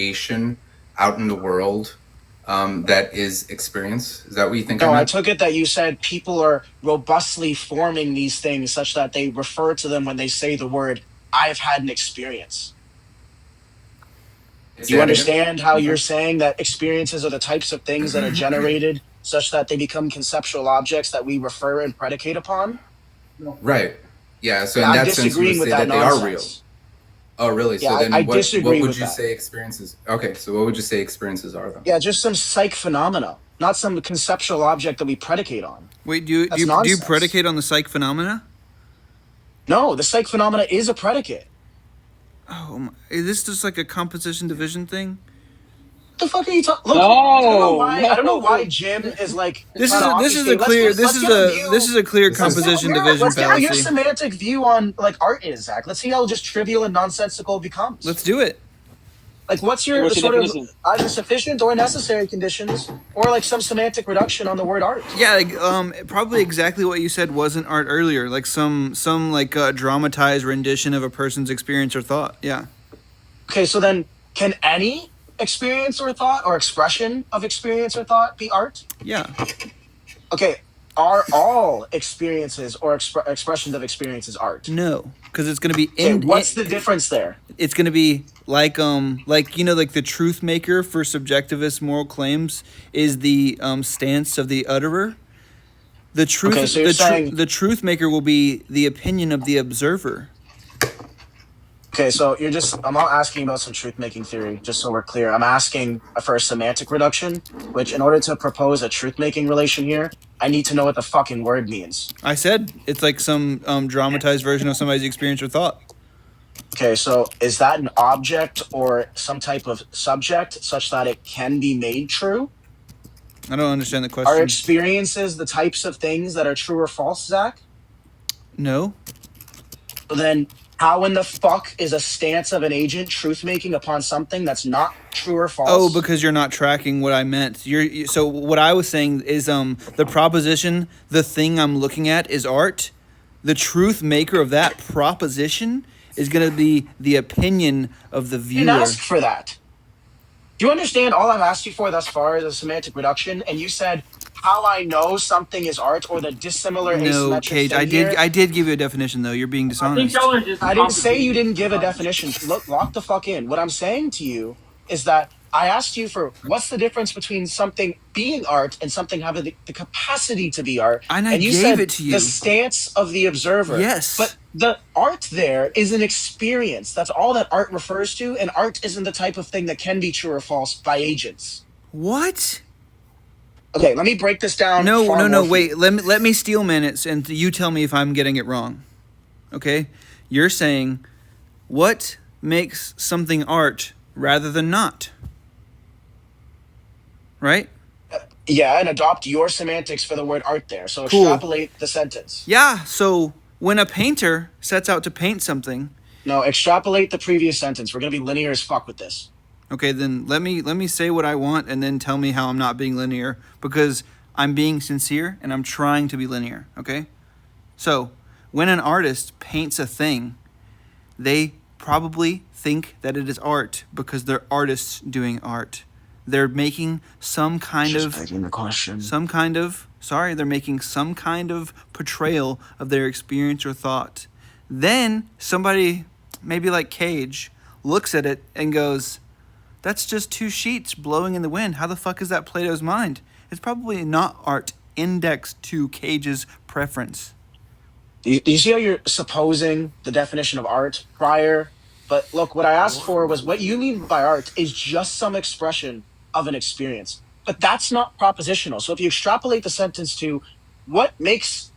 creation out in the world that is experience? Is that what you think I No, I meant? took it that you said people are robustly forming these things such that they refer to them when they say the word, I've had an experience. Do Say you that again. understand how I'm you're sorry. saying that experiences are the types of things that are generated such that they become conceptual objects that we refer and predicate upon? Right. Yeah. So Okay, in I'm that sense, you would disagreeing with say that that they are real. nonsense. Oh, really? Yeah, So I then, what disagree would with you that. say experiences? Okay. So what would you say experiences are then? Yeah, just some psych phenomena, not some conceptual object that we predicate on. Wait, do you do That's you, do you nonsense. predicate on the psych phenomena? No, the psych phenomena is a predicate. Oh, is this just like a composition division thing? The fuck are you talking? Look, I don't know No, why. I don't know why no. Jim is like This trying is to a this is a obfuscate. clear Let's get a this view. is a clear This is composition division Let's get what your fallacy. semantic view on like art is, Zach. Let's see how just trivial and nonsensical it becomes. Let's do it. Like, what's Hey, your what's the sort of definition? either sufficient or necessary conditions, or like some semantic reduction on the word art? Yeah, like, probably exactly what you said wasn't art earlier, like some like dramatized rendition of a person's experience or thought. Yeah. Okay, so then can any experience or thought or expression of experience or thought be art? Yeah. Okay, are all experiences or expressions of experiences art? No, because it's gonna be Okay, what's the difference there? it's gonna be like like the truth maker for subjectivist moral claims is the stance of the utterer. The truth Okay, so you're saying the truth maker will be the opinion of the observer. okay, so I'm not asking about some truth making theory, just so we're clear. I'm asking for a semantic reduction, which in order to propose a truth making relation here, I need to know what the fucking word means. I said it's like some dramatized version of somebody's experience or thought. Okay, so is that an object or some type of subject such that it can be made true? I don't understand the Are question. experiences the types of things that are true or false, Zach? No. Then how in the fuck is a stance of an agent truth making upon something that's not true or Oh, false? because you're not tracking what I meant. So what I was saying is the proposition, the thing I'm looking at is art. The truth maker of that proposition is going to be the opinion of the I didn't viewer. ask for that. Do you understand all I've asked you for thus far is a semantic reduction? And you said how I know something is art or the dissimilar No, asymmetric Cage. thing here. I did give you a definition though. You're being I think dishonest. y'all are just I didn't say you complicated. didn't give a definition. Look, lock the fuck in. What I'm saying to you is that I asked you for what's the difference between something being art and something having the capacity to be art. And I And you gave said it to the you. stance of the observer. Yes. But the art there is an experience. That's all that art refers to. And art isn't the type of thing that can be true or false by agents. What? Okay, let me break this down No, far no, more no. for you. Wait. Let me steal minutes, and you tell me if I'm getting it wrong. Okay? You're saying what makes something art rather than not? Right? Yeah, and adopt your semantics for the word art there. So Cool. extrapolate the sentence. Yeah. So when a painter sets out to paint something, No, extrapolate the previous sentence. We're gonna be linear as fuck with this. okay, then let me say what I want, and then tell me how I'm not being linear because I'm being sincere and I'm trying to be linear. Okay? So when an artist paints a thing, they probably think that it is art because they're artists doing art. They're making some kind Just of begging the question. they're making some kind of portrayal of their experience or thought. Then somebody, maybe like Cage, looks at it and goes, "That's just two sheets blowing in the wind. How the fuck is that Plato's mind?" It's probably not art indexed to Cage's preference. Do you see how you're supposing the definition of art prior? But look, what I asked for was what you mean by art is just some expression of an experience. But that's not propositional. So if you extrapolate the sentence to what makes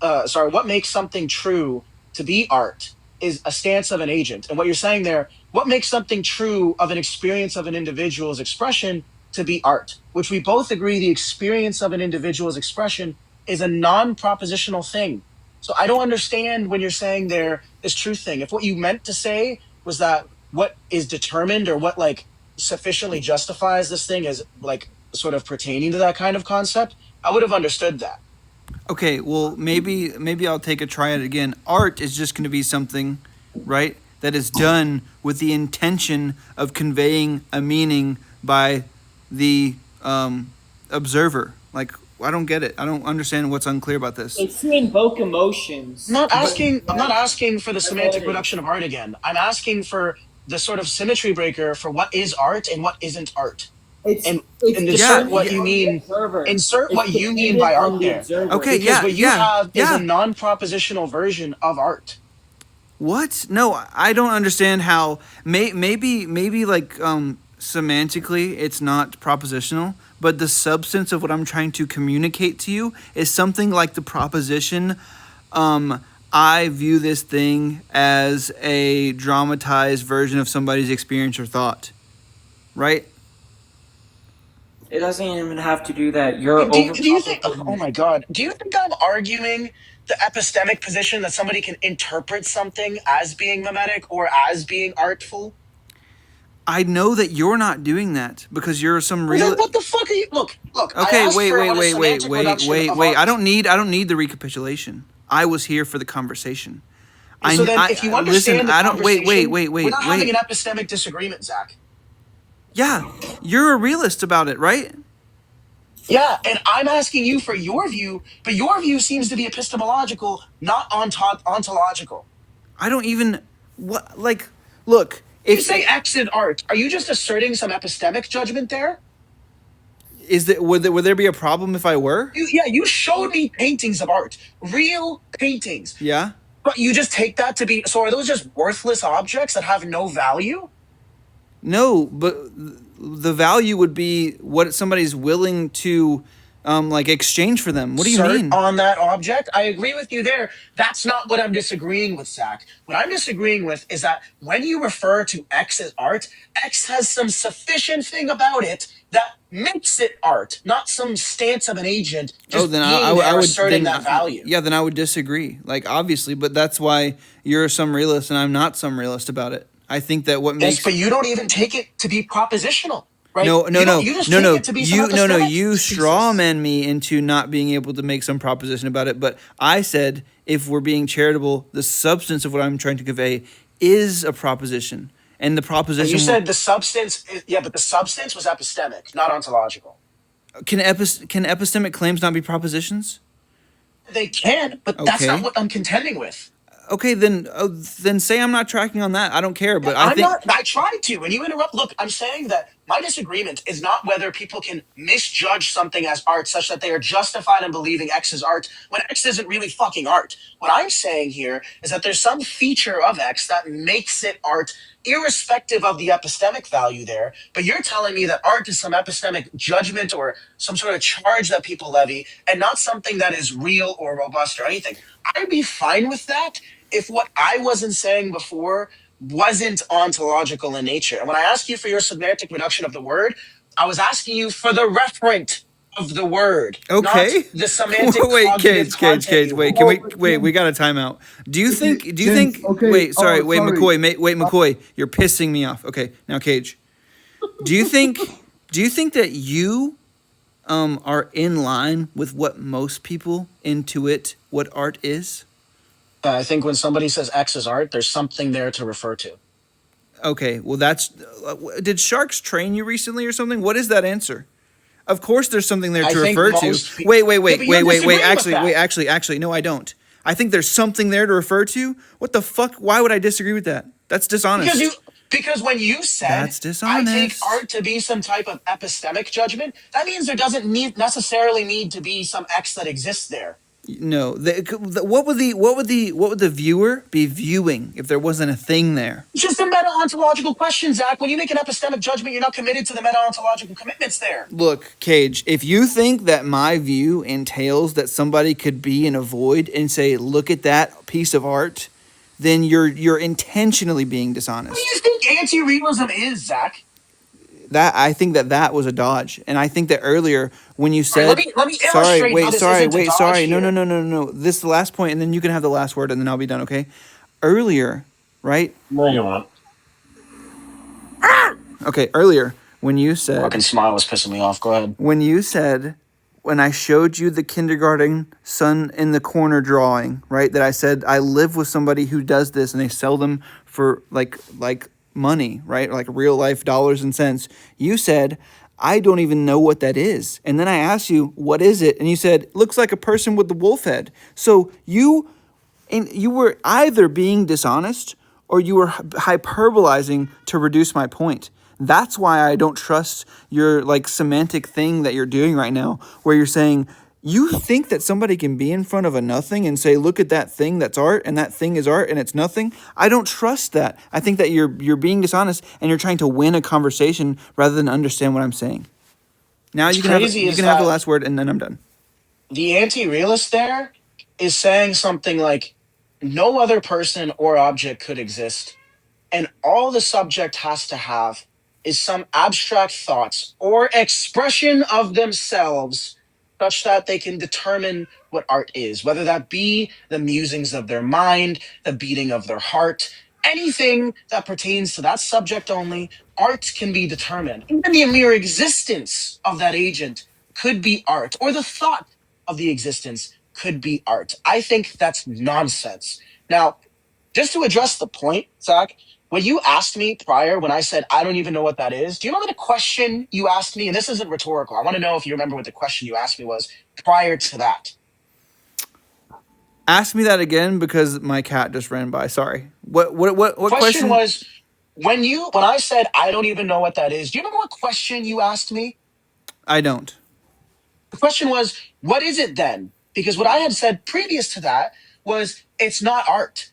something true to be art is a stance of an agent. And what you're saying there, what makes something true of an experience of an individual's expression to be art, which we both agree the experience of an individual's expression is a non-propositional thing. So I don't understand when you're saying there this truth thing. If what you meant to say was that what is determined or what like sufficiently justifies this thing as like sort of pertaining to that kind of concept, I would have understood that. Okay, well maybe I'll take a try at it again. Art is just going to be something, right? that is done with the intention of conveying a meaning by the observer. Like, I don't get it. I don't understand what's unclear about this. It's to invoke emotions. I'm not asking for the semantic reduction of art again. I'm asking for the sort of symmetry breaker for what is art and what isn't art. And insert what you mean. Insert what you mean by art there. Okay, Because what you have is yeah. a non-propositional version of art. What? No, I don't understand how. Maybe like semantically, it's not propositional, but the substance of what I'm trying to communicate to you is something like the proposition. I view this thing as a dramatized version of somebody's experience or thought, right? It doesn't even have to do that. You're Do you think? Oh my God! Do you think I'm arguing the epistemic position that somebody can interpret something as being mimetic or as being artful? I know that you're not doing that because you're some Well, real. then what the fuck are you? Look. Okay, I asked wait. for what a semantic reduction of art. I don't need the recapitulation. I was here for the conversation. So then, if you understand the conversation, wait. We're not having an epistemic disagreement, Zach. Yeah, you're a realist about it, right? Yeah, and I'm asking you for your view, but your view seems to be epistemological, not ontological. I don't even look. If you say X is art, are you just asserting some epistemic judgment there? Would there be a problem if I were? You showed me paintings of art, real paintings. Yeah. But you just take that to be, so are those just worthless objects that have no value? No, but the value would be what somebody's willing to exchange for them. What do you mean? On that object? I agree with you there. That's not what I'm disagreeing with, Zach. What I'm disagreeing with is that when you refer to X as art, X has some sufficient thing about it that makes it art, not some stance of an agent just then I would asserting that value. Yeah, then I would disagree. Like, obviously, but that's why you're some realist and I'm not some realist about it. I think that what makes... Yes, but you don't even take it to be propositional. Right? No. You straw man man me into not being able to make some proposition about it. But I said, if we're being charitable, the substance of what I'm trying to convey is a proposition, and the proposition. You said the substance. But the substance was epistemic, not ontological. Can epistemic claims not be propositions? They can, but that's not what I'm contending with. Okay, then say I'm not tracking on that. I don't care, but I think I tried to, and you interrupt. Look, I'm saying that my disagreement is not whether people can misjudge something as art such that they are justified in believing X is art when X isn't really fucking art. What I'm saying here is that there's some feature of X that makes it art, irrespective of the epistemic value there. But you're telling me that art is some epistemic judgment or some sort of charge that people levy, and not something that is real or robust or anything. I'd be fine with that if what I wasn't saying before wasn't ontological in nature. And when I asked you for your semantic reduction of the word, I was asking you for the referent of the word. Okay. Not the semantic Kayj. Wait, we got a timeout. Do you think okay. Wait, sorry, Sorry. McCoy, you're pissing me off. Okay, now Kayj. Do you think that you are in line with what most people intuit what art is? I think when somebody says X is art, there's something there to refer to. Okay, well that's... did sharks train you recently or something? What is that answer? Of course there's something there to refer to. Actually, no, I don't. I think there's something there to refer to. What the fuck? Why would I disagree with that? That's dishonest. Because when you said, that's dishonest. I take art to be some type of epistemic judgment, that means there doesn't necessarily need to be some X that exists there. No, what would the viewer be viewing if there wasn't a thing there? It's just a meta-ontological question, Zach. When you make an epistemic judgment, you're not committed to the meta-ontological commitments there. Look, Kayj, if you think that my view entails that somebody could be in a void and say, look at that piece of art, then you're intentionally being dishonest. What do you think anti-realism is, Zach? I think that was a dodge, and I think that earlier when you said, let me illustrate. Sorry, no. This is the last point, and then you can have the last word, and then I'll be done. Okay? Earlier, right? No, you won't. Okay, earlier when you said, fucking smile was pissing me off. Go ahead. When you said when I showed you the kindergarten son in the corner drawing, right? That I said I live with somebody who does this and they sell them for like money, right? Like real life dollars and cents. You said I don't even know what that is. And then I asked you, what is it? And you said, looks like a person with the wolf head. So you were either being dishonest or you were hyperbolizing to reduce my point. That's why I don't trust your like semantic thing that you're doing right now, where you're saying you think that somebody can be in front of a nothing and say, "Look at that thing, that's art, and that thing is art, and it's nothing." I don't trust that. I think that you're being dishonest and you're trying to win a conversation rather than understand what I'm saying. Now What's you can have crazy you is can have the that last word, and then I'm done. the anti-realist there is saying something like no other person or object could exist, and all the subject has to have is some abstract thoughts or expression of themselves such that they can determine what art is, whether that be the musings of their mind, the beating of their heart, anything that pertains to that subject only. Art can be determined. Even the mere existence of that agent could be art, or the thought of the existence could be art. I think that's nonsense. Now, just to address the point, Zach, when you asked me prior, when I said I don't even know what that is, do you remember the question you asked me? And this isn't rhetorical. I want to know if you remember what the question you asked me was prior to that. Ask me that again because my cat just ran by. Sorry. What Question question? was when I said I don't even know what that is, do you remember what question you asked me? I don't. The question was, what is it then? Because what I had said previous to that was it's not art.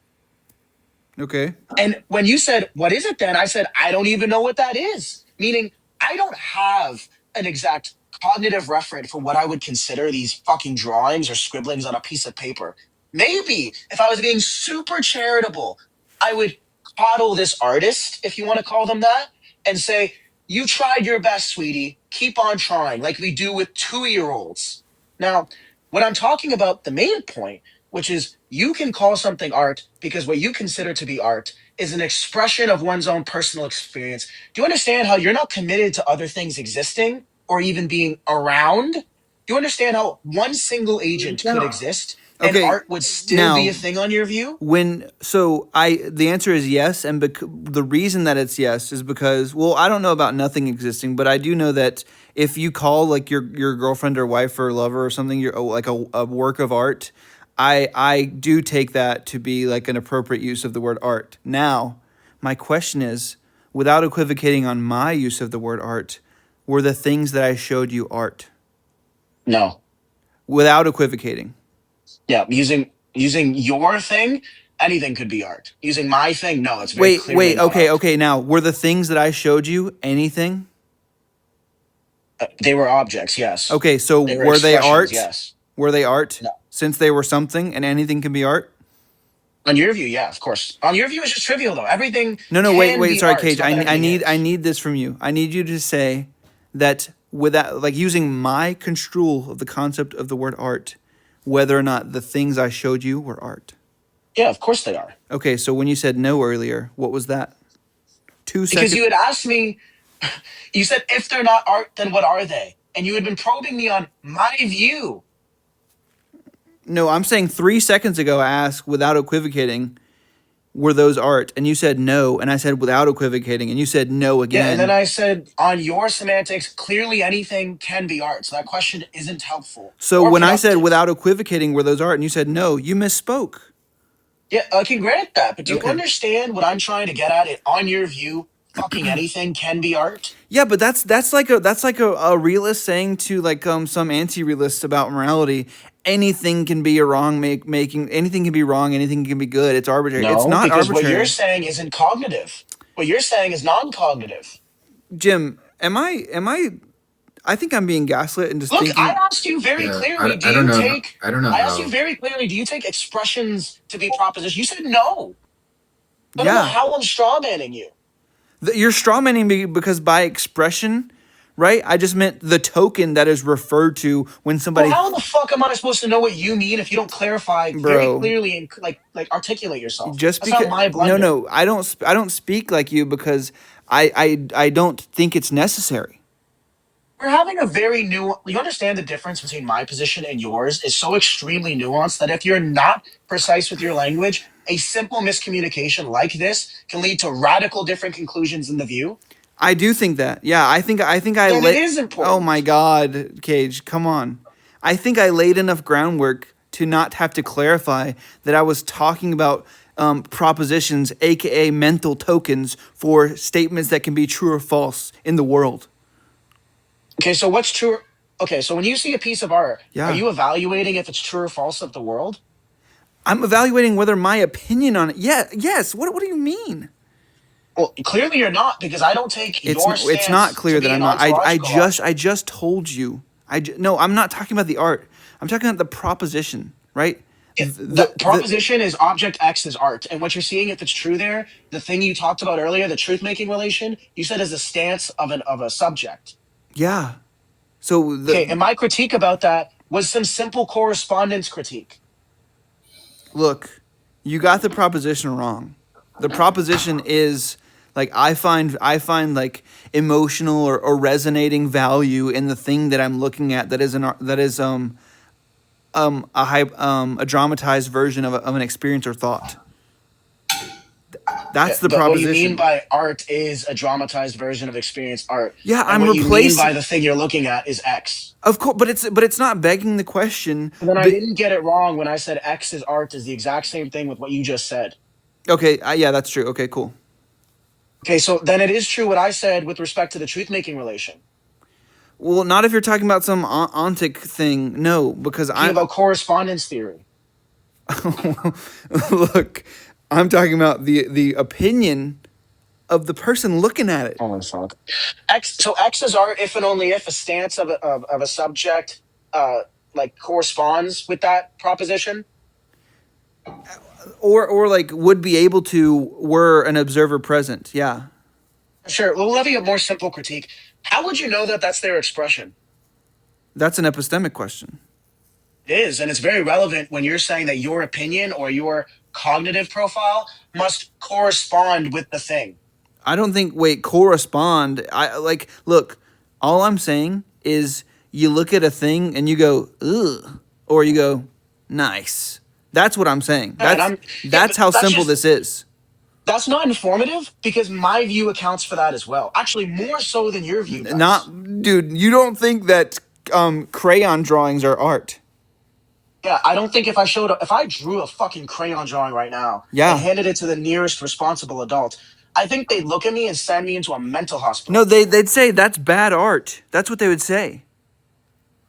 Okay. And when you said, what is it then? I said, I don't even know what that is. Meaning, I don't have an exact cognitive referent for what I would consider these fucking drawings or scribblings on a piece of paper. Maybe if I was being super charitable, I would coddle this artist, if you want to call them that, and say, you tried your best, sweetie. Keep on trying, like we do with 2-year-olds. Now, when I'm talking about the main point, which is you can call something art because what you consider to be art is an expression of one's own personal experience. Do you understand how you're not committed to other things existing or even being around? Do you understand how one single agent could exist and Okay. art would still be Now, a thing on your view? the answer is yes, and the reason that it's yes is because, well, I don't know about nothing existing, but I do know that if you call like your girlfriend or wife or lover or something, you're like a work of art. I do take that to be like an appropriate use of the word art. Now, my question is, without equivocating on my use of the word art, were the things that I showed you art? No. Without equivocating. Yeah, using your thing, anything could be art. Using my thing, no, it's very clearly Wait, not okay, art. okay. Now, were the things that I showed you anything? They were objects, yes. Okay, so They were were they expressions, art? yes. Were they art? No. Since they were something and anything can be art? On your view, yeah, of course. On your view, it's just trivial though. Everything No, can wait. be Sorry, art. It's Cage. not that everything I is. need this from you. I need you to say that without like using my construal of the concept of the word art, whether or not the things I showed you were art. Yeah, of course they are. Okay, so when you said no earlier, what was that? Two Because seconds. you had asked me, you said, if they're not art, then what are they? And you had been probing me on my view. No, I'm saying 3 seconds ago I asked without equivocating, were those art? And you said no, and I said without equivocating, and you said no Yeah, and then again. I said, on your semantics, clearly anything can be art. So that question isn't helpful So or when I said productive. without equivocating, were those art? And you said no, you misspoke. Yeah, I can grant that. But do you Okay. understand what I'm trying to get at? It on your view, fucking anything can be art. Yeah, but that's like a realist saying to like some anti-realists about morality. Anything can be a wrong making. Anything can be wrong. Anything can be good. It's arbitrary. It's No, not because what you're arbitrary. saying isn't cognitive. What you're saying is non-cognitive. Jim, am I? I think I'm being gaslit and just Look, I thinking. asked you very Yeah, clearly, I don't know. I don't know I asked you how. very clearly, do you take expressions to be propositions? You said no. I don't know Yeah, how I'm strawmanning you. you're strawmanning me because by expression, right? I just meant the token that is referred to when Well, somebody, how in the fuck am I supposed to know what you mean if you don't clarify very bro. clearly and like articulate yourself? Just That's not because my blunder. no, I don't speak like you because I don't think it's necessary. we're having a very new. You understand the difference between my position and yours is so extremely nuanced that if you're not precise with your language, a simple miscommunication like this can lead to radical different conclusions in the view. I do think that. Yeah, I think I Then it laid. is Oh my important. God, Kayj, come on. I think I laid enough groundwork to not have to clarify that I was talking about propositions, aka mental tokens, for statements that can be true or false in the world. Okay, so what's true? Okay, so when you see a piece of art, are Yeah, you evaluating if it's true or false of the world? I'm evaluating whether my opinion on it. Yeah, yes. What do you mean? Well, clearly you're not because I don't take your It's not stance to clear that be I'm an not. I ontological just author. I just told you. No, I'm not talking about the art. I'm talking about the proposition, right? Yeah, The the the proposition is object X is art. And what you're seeing, if it's true there, the thing you talked about earlier, the truth making relation, you said is a stance of a subject. yeah. So Okay, and the my critique about that was some simple correspondence critique. look, you got the proposition wrong. The proposition is like I find like emotional or resonating value in the thing that I'm looking at that is a dramatized version of an experience or thought. Yeah, That's the but what you mean proposition. by art is a dramatized version of experienced art. Yeah, And I'm what you mean by replacing. the thing you're looking at is X. Of course, but it's not begging the question. And then I But didn't get it wrong when I said X is art is the exact same thing with what you just said. okay, yeah, that's true. Okay, cool. Okay, so then it is true what I said with respect to the truth making relation. Well, not if you're talking about some ontic thing. No, because Talking I'm about correspondence theory. look, I'm talking about the opinion of the person looking at it. Oh my fuck. X so X is art if and only if a stance of a subject like corresponds with that proposition. Or like would be able to were an observer present. Yeah. Sure. Well, let me a more simple critique. How would you know that that's their expression? That's an epistemic question. It is, and it's very relevant when you're saying that your opinion or your cognitive profile must correspond with the thing. I don't think wait, correspond. I like look, all I'm saying is you look at a thing and you go, ugh, or you go, nice. That's what I'm saying. Yeah, and yeah, That's but how simple this is. that's not informative because my view accounts for that as well. Actually, more so than your view does. Not dude, you don't think that crayon drawings are art. Yeah, I don't think if I drew a fucking crayon drawing right now and Yeah. handed it to the nearest responsible adult, I think they'd look at me and send me into a mental No, hospital. they'd say that's bad art. That's what they would say.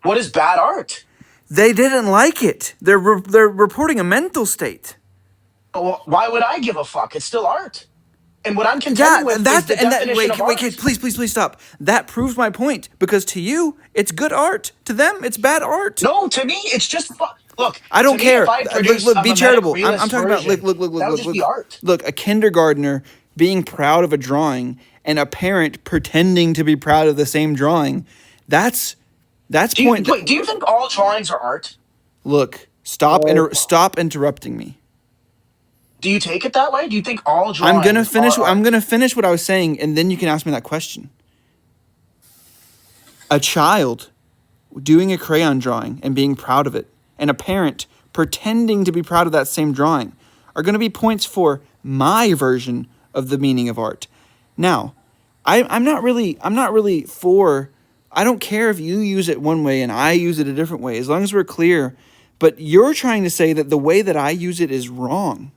What is bad art? They didn't like it. They're reporting a mental state. Well, why would I give a fuck? It's still art. And what I'm Yeah, contending with is that's the and that definition of wait, art. please stop. That proves my point because to you it's good art. To them it's bad art. No, to me, it's just look. I To don't me, if care. I Look, produce look, a be mimetic charitable. I'm realist talking about version, that would just be art. look. A kindergartner being proud of a drawing and a parent pretending to be proud of the same drawing. That's Do you point. wait? Do you think all drawings are art? Look, Oh. stop interrupting me. Do you take it that way? Do you think all drawings are I'm art? gonna finish what I was saying, and then you can ask me that question. A child doing a crayon drawing and being proud of it, and a parent pretending to be proud of that same drawing, are going to be points for my version of the meaning of art. Now, I'm not really for. I don't care if you use it one way and I use it a different way, as long as we're clear. But you're trying to say that the way that I use it is wrong.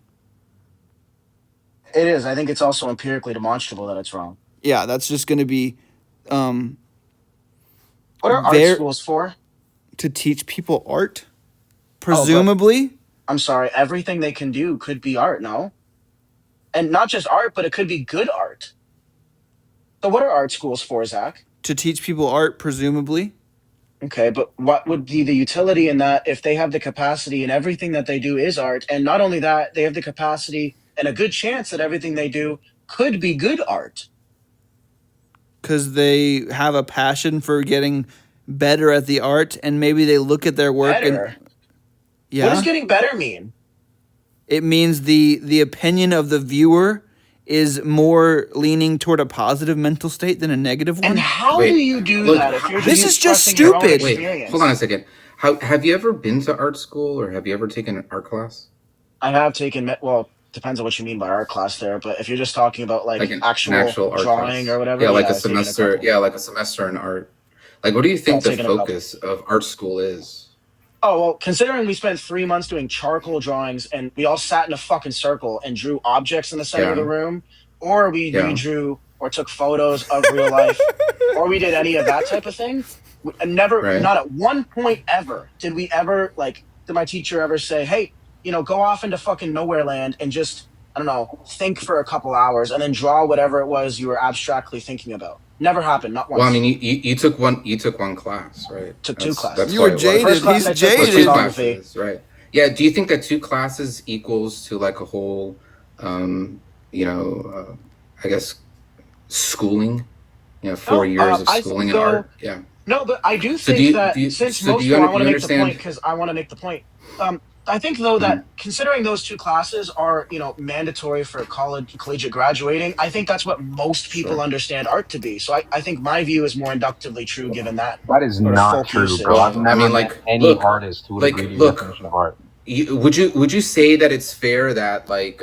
It is. I think it's also empirically demonstrable that it's wrong. Yeah, that's just going to be um, What are art there schools for? to teach people art, Oh, but presumably I'm sorry. Everything they can do could be art, no? And not just art, but it could be good art. So, what are art schools for, Zach? to teach people art, presumably. Okay, but what would be the utility in that if they have the capacity and everything that they do is art? And not only that, they have the capacity and a good chance that everything they do could be good art. Because they have a passion for getting better at the art, and maybe they look at their work and Better. What does yeah, getting better mean? it means the opinion of the viewer is more leaning toward a positive mental state than a negative one. And how Wait, do you do look, that if you're This just is just expressing your own stupid. Wait, experience? hold on a second. How have you ever been to art school or have you ever taken an art class? I have taken, well, depends on what you mean by art class there, but if you're just talking about Like like an actual actual art drawing or class? whatever, Yeah, like yeah, a I've taken a semester. couple. Yeah, like a semester in art. Like, what do you Yeah, think I've the taken a couple. focus of art school is? Oh, well, considering we spent 3 months doing charcoal drawings and we all sat in a fucking circle and drew objects in the center of the Yeah, room, or we yeah. redrew or took photos of real life, or we did any of that type of thing, and never, Right. not at one point ever did we ever, like, did my teacher ever say, hey, go off into fucking nowhere land and just, I don't know, think for a couple hours and then draw whatever it was you were abstractly thinking about. Never happened, not Well, I mean, once. you took one class, right? Took two That's classes. You were why it The first jaded. was. class He's I took was Well, two jaded. photography. classes, right? Yeah. Do you think that two classes equals to like a whole, you know, I guess schooling? You know, four No, years of I schooling think in though. art. Yeah. No, but I do So do think you that since do most you people, I want you to make the point understand? because I want to make the point. I think though Mhm. that considering those two classes are mandatory for collegiate graduating, I think that's what most people Sure. understand art to be. So I think my view is more inductively true given that That is sort of not folk true, bro. usage. I've Well, I never mean, met like, any artist who would agree to your look. definition of art. Would you say that it's fair that like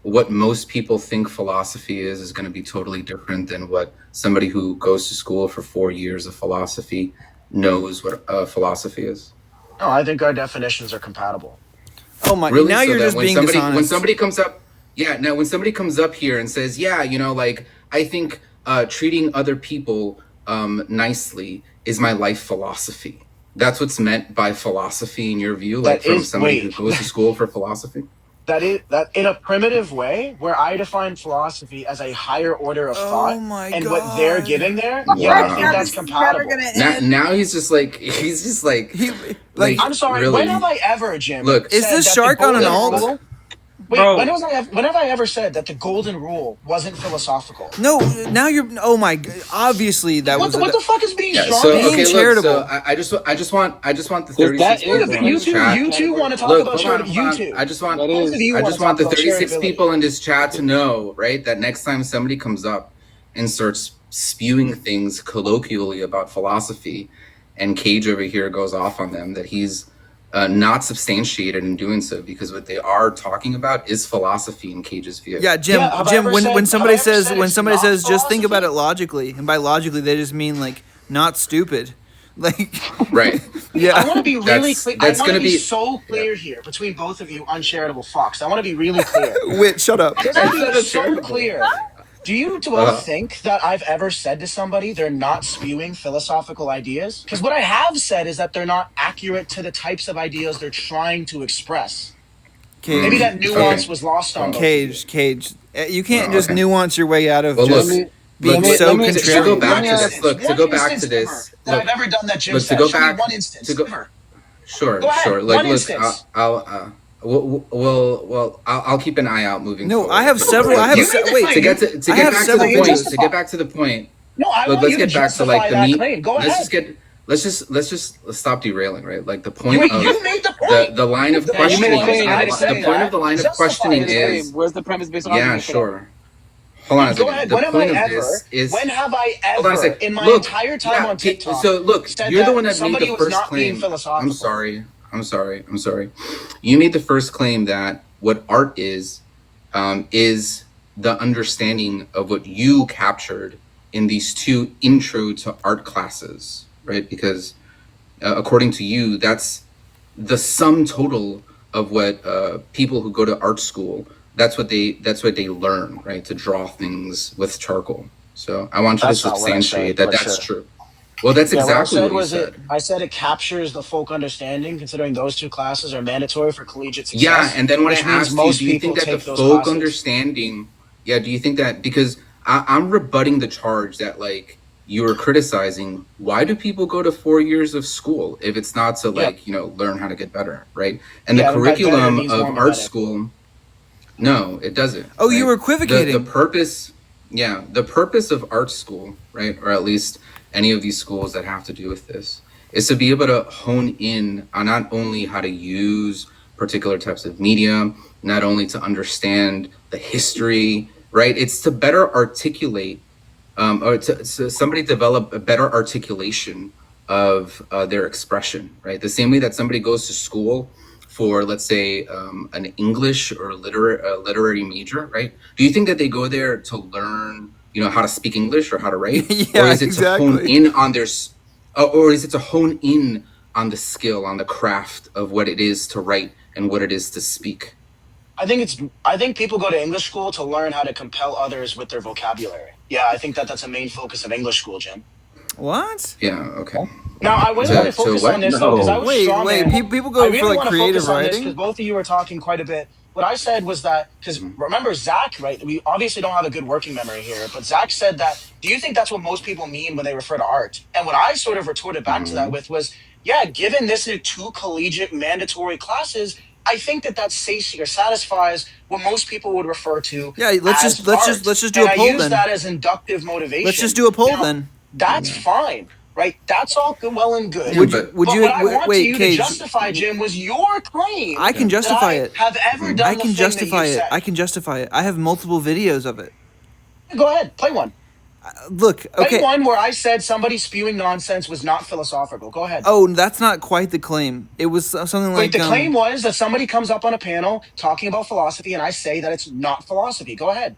what most people think philosophy is going to be totally different than what somebody who goes to school for 4 years of philosophy knows what philosophy is? No, I think our definitions are compatible. Oh my! Really? Now So you're that just being when dishonest. somebody comes up, yeah, now when somebody comes up here and says, yeah, like I think treating other people nicely is my life philosophy. That's what's meant by philosophy in your view, like That from is somebody who wait. goes to school for philosophy? That in a primitive way where I define philosophy as a higher order of Oh thought my and what they're god. giving there, yeah, I Right think now, Wow. that's this is never compatible. gonna Now, end. now he's just like He like like I'm sorry, when have really I ever, Jim, look is said this that the shark on an golden alt? look. rule? Wait, Bro, when have I ever said that the golden rule wasn't philosophical? No, now you're. Oh my! Obviously, that was What the fuck is being Yeah. strong So being man? okay, look. So charitable. I just want the Because that 36 Yeah, is people but a in you this two, chat. you two category. want to talk Look, about hold on, charitability. hold You on. two, I just want That both of is. you I want just to want talk the about 36 charitability. people in this chat to know, right, that next time somebody comes up and starts spewing things colloquially about philosophy, and Kayj over here goes off on them, that he's not substantiated in doing so, because what they are talking about is philosophy in Kayj's view. Yeah, Yeah, Jim. When have I somebody ever says said it's not just think about philosophy? it logically, and by logically they just mean like not stupid, like Right. I yeah. want to be really clear. I That's want to gonna be be so yeah. clear here between both of you uncharitable fucks. I want to be really clear. Wait, shut up. Just I to be said it's so charitable. clear, do you both Uh, think that I've ever said to somebody they're not spewing philosophical ideas? Because what I have said is that they're not accurate to the types of ideas they're trying to express. Maybe Cage, that nuance okay. was lost on Well, both of you. Cage. You can't well, just okay. nuance your way out of Well, Let look, just me. Let being look, me. so Let me. to Let go me. contrarian. Let One me back to ask. this. instance, Look, to one go back to instance ever this. that I've Look, ever done that Jim look to said. go Show me back one to instance go. ever. Sure, Go ahead, sure. Like, one look, instance. I'll keep an eye out moving No, I forward. have Okay, several. I but have You look, made the wait. to claim. I get have back to the several Now you point. points. To justify. get back to the point. No, I Look, want let's you to get back to like justify the that meat. claim. Go Let's ahead. just get. Let's just stop derailing. Right, like the You, point of you made the point. the line of The Yeah, you point made a questioning. was claim. You I made a The said claim. point of that. the line of Justify You questioning made it. a is. claim. Where's the premise based on Yeah, argument for that? sure. Hold on a Go second. ahead. The When have I point of ever? this is. When have I Hold on a ever sec. in my Look, entire time yeah. on TikTok So look, said you're the that one that made somebody the was first not being claim. I'm philosophical? sorry. I'm sorry. You made the first claim that what art is the understanding of what you captured in these two intro to art classes, right? Because according to you, that's the sum total of what people who go to art school. That's what they learn, right? To draw things with charcoal. So I want you to That's not what I substantiate said, that but that's sure. true. Well, that's Yeah, what I exactly said what you was said. I said it captures the folk understanding, considering those two classes are mandatory for collegiate Yeah, success, and then when I which means asked you, most do you think people that the take those folk classes. understanding, yeah, do you think that, because I'm rebutting the charge that like you were criticizing, why do people go to 4 years of school if it's not to Yeah, like, learn how to get better, right? And the yeah, and by better curriculum means more of art mimetic. school, no, it doesn't, Oh, you right? were The equivocating. purpose, yeah, the purpose of art school, right, or at least any of these schools that have to do with this, is to be able to hone in on not only how to use particular types of media, not only to understand the history, right? It's to better articulate, or to somebody develop a better articulation of their expression, right? The same way that somebody goes to school for, let's say, an English or literary major, right? Do you think that they go there to learn, how to speak English or how to write, Yeah, or is it exactly. to hone in on or is it to hone in on the skill, on the craft of what it is to write and what it is to speak? I think people go to English school to learn how to compel others with their vocabulary. Yeah, I think that's a main focus of English school, Jim. What? Yeah. Okay. Now, I really want to focus on this, though, because I was Wait, strawman. people I go really for like want to creative focus on this because writing. both of you were talking quite a bit. What I said was that, because remember Zach, right? We obviously don't have a good working memory here, but Zach said that, do you think that's what most people mean when they refer to art? And what I sort of retorted back to that with was, yeah, given this is 2 collegiate mandatory classes, I think that satisfies what most people would refer to. Yeah, let's as just do and a poll I use then. that as inductive motivation. Let's just do a poll Now, then. That's fine, right? That's all good, well and good. Would but you what I want wait, you Kayj, to justify, Jim, was your claim. I can justify that it. I have ever done I can the justify thing that you it. said. I can justify it. I have multiple videos of it. Go ahead, play one. Look, okay. Play one where I said somebody spewing nonsense was not philosophical. Go ahead. Oh, that's not quite the claim. It was something like. Wait, the claim was that somebody comes up on a panel talking about philosophy, and I say that it's not philosophy. Go ahead.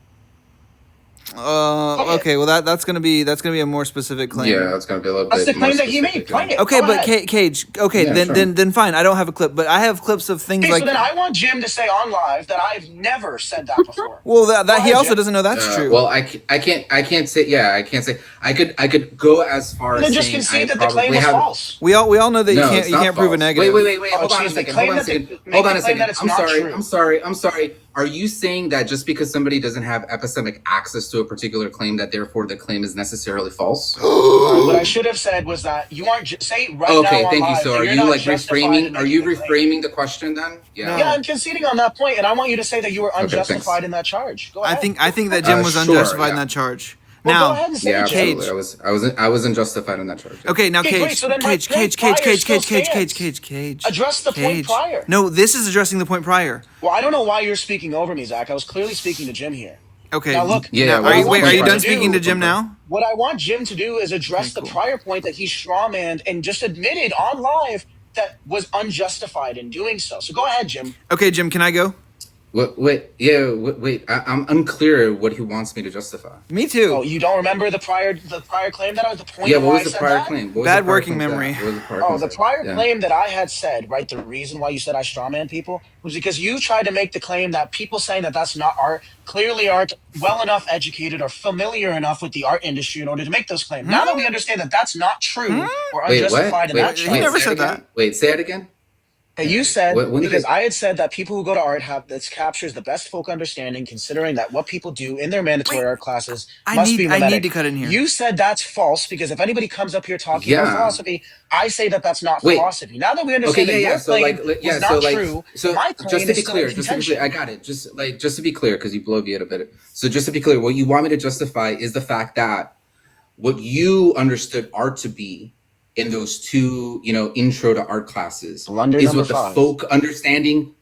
Okay. Well, that's gonna be a more specific claim. Yeah, that's gonna be a little That's bit. the claim that he made. Play it. Okay, Go but ahead. Kayj. Okay, Yeah, then fine. I don't have a clip, but I have clips of things Okay, like. so then I want Jim to say on live that I've never said that before. Well, that Go he ahead, also Jim. doesn't know that's true. Well, I can't say. Yeah, I can't say. I could go as far Then as just saying concede I that the claim probably was have. false. We all know that No, you it's not can't prove a false. negative. Wait. Oh, Hold on a geez, second. claim Hold on a that second. make Hold the on a claim second. that it's I'm not sorry. true. I'm sorry. Are you saying that just because somebody doesn't have epistemic access to a particular claim, that therefore the claim is necessarily false? What I should have said was that you aren't say right now Okay, on thank you. live So that are you're you not like justified in reframing? Are you making the claim. reframing the question then? Yeah. Yeah, I'm conceding on that point, and I want you to say that you were thanks. unjustified in that charge. Go ahead. I think that Jim was Sure, unjustified in yeah. that charge. Well, Now, go ahead and say Yeah, it, Jim. absolutely. I was unjustified in that charge. Yeah. okay, now Okay, great. So then my point prior still stands. Kayj. Address the point prior. No, this is addressing the point prior. Well, I don't know why you're speaking over me, Zach. I was clearly speaking to Jim here. Okay. Now look. Yeah. Now, are you done to speaking to Jim now? What I want Jim to do is address the prior point that he strawmanned and just admitted on live that was unjustified in doing so. So go ahead, Jim. Okay, Jim, can I go? Wait. I'm unclear what he wants me to justify. Me too. Oh, you don't remember the prior claim that I was the point? Yeah, what why was I the said prior that? claim? What was Bad the prior working claim memory. What was the prior Oh, claim the that? prior Yeah. claim that I had said, right? The reason why you said I strawman people was because you tried to make the claim that people saying that that's not art clearly aren't well enough educated or familiar enough with the art industry in order to make those claims. Now that we understand that that's not true or Wait, unjustified in that He charge. never say it said again? that. Wait, say it again. And you said, When did because I- I had said that people who go to art have this captures the best folk understanding, considering that what people do in their mandatory art classes must be mimetic. I need to cut in here. You said that's false because if anybody comes up here talking Yeah. about philosophy, I say that that's not Wait. philosophy. Now that we understand that your claim was not true, my claim just to is be still clear, in just to be contention. clear, I got it. Just to be clear, because you blow me a bit. So just to be clear, what you want me to justify is the fact that what you understood art to be in those 2, intro to art classes Blunder is number what the 5. folk understanding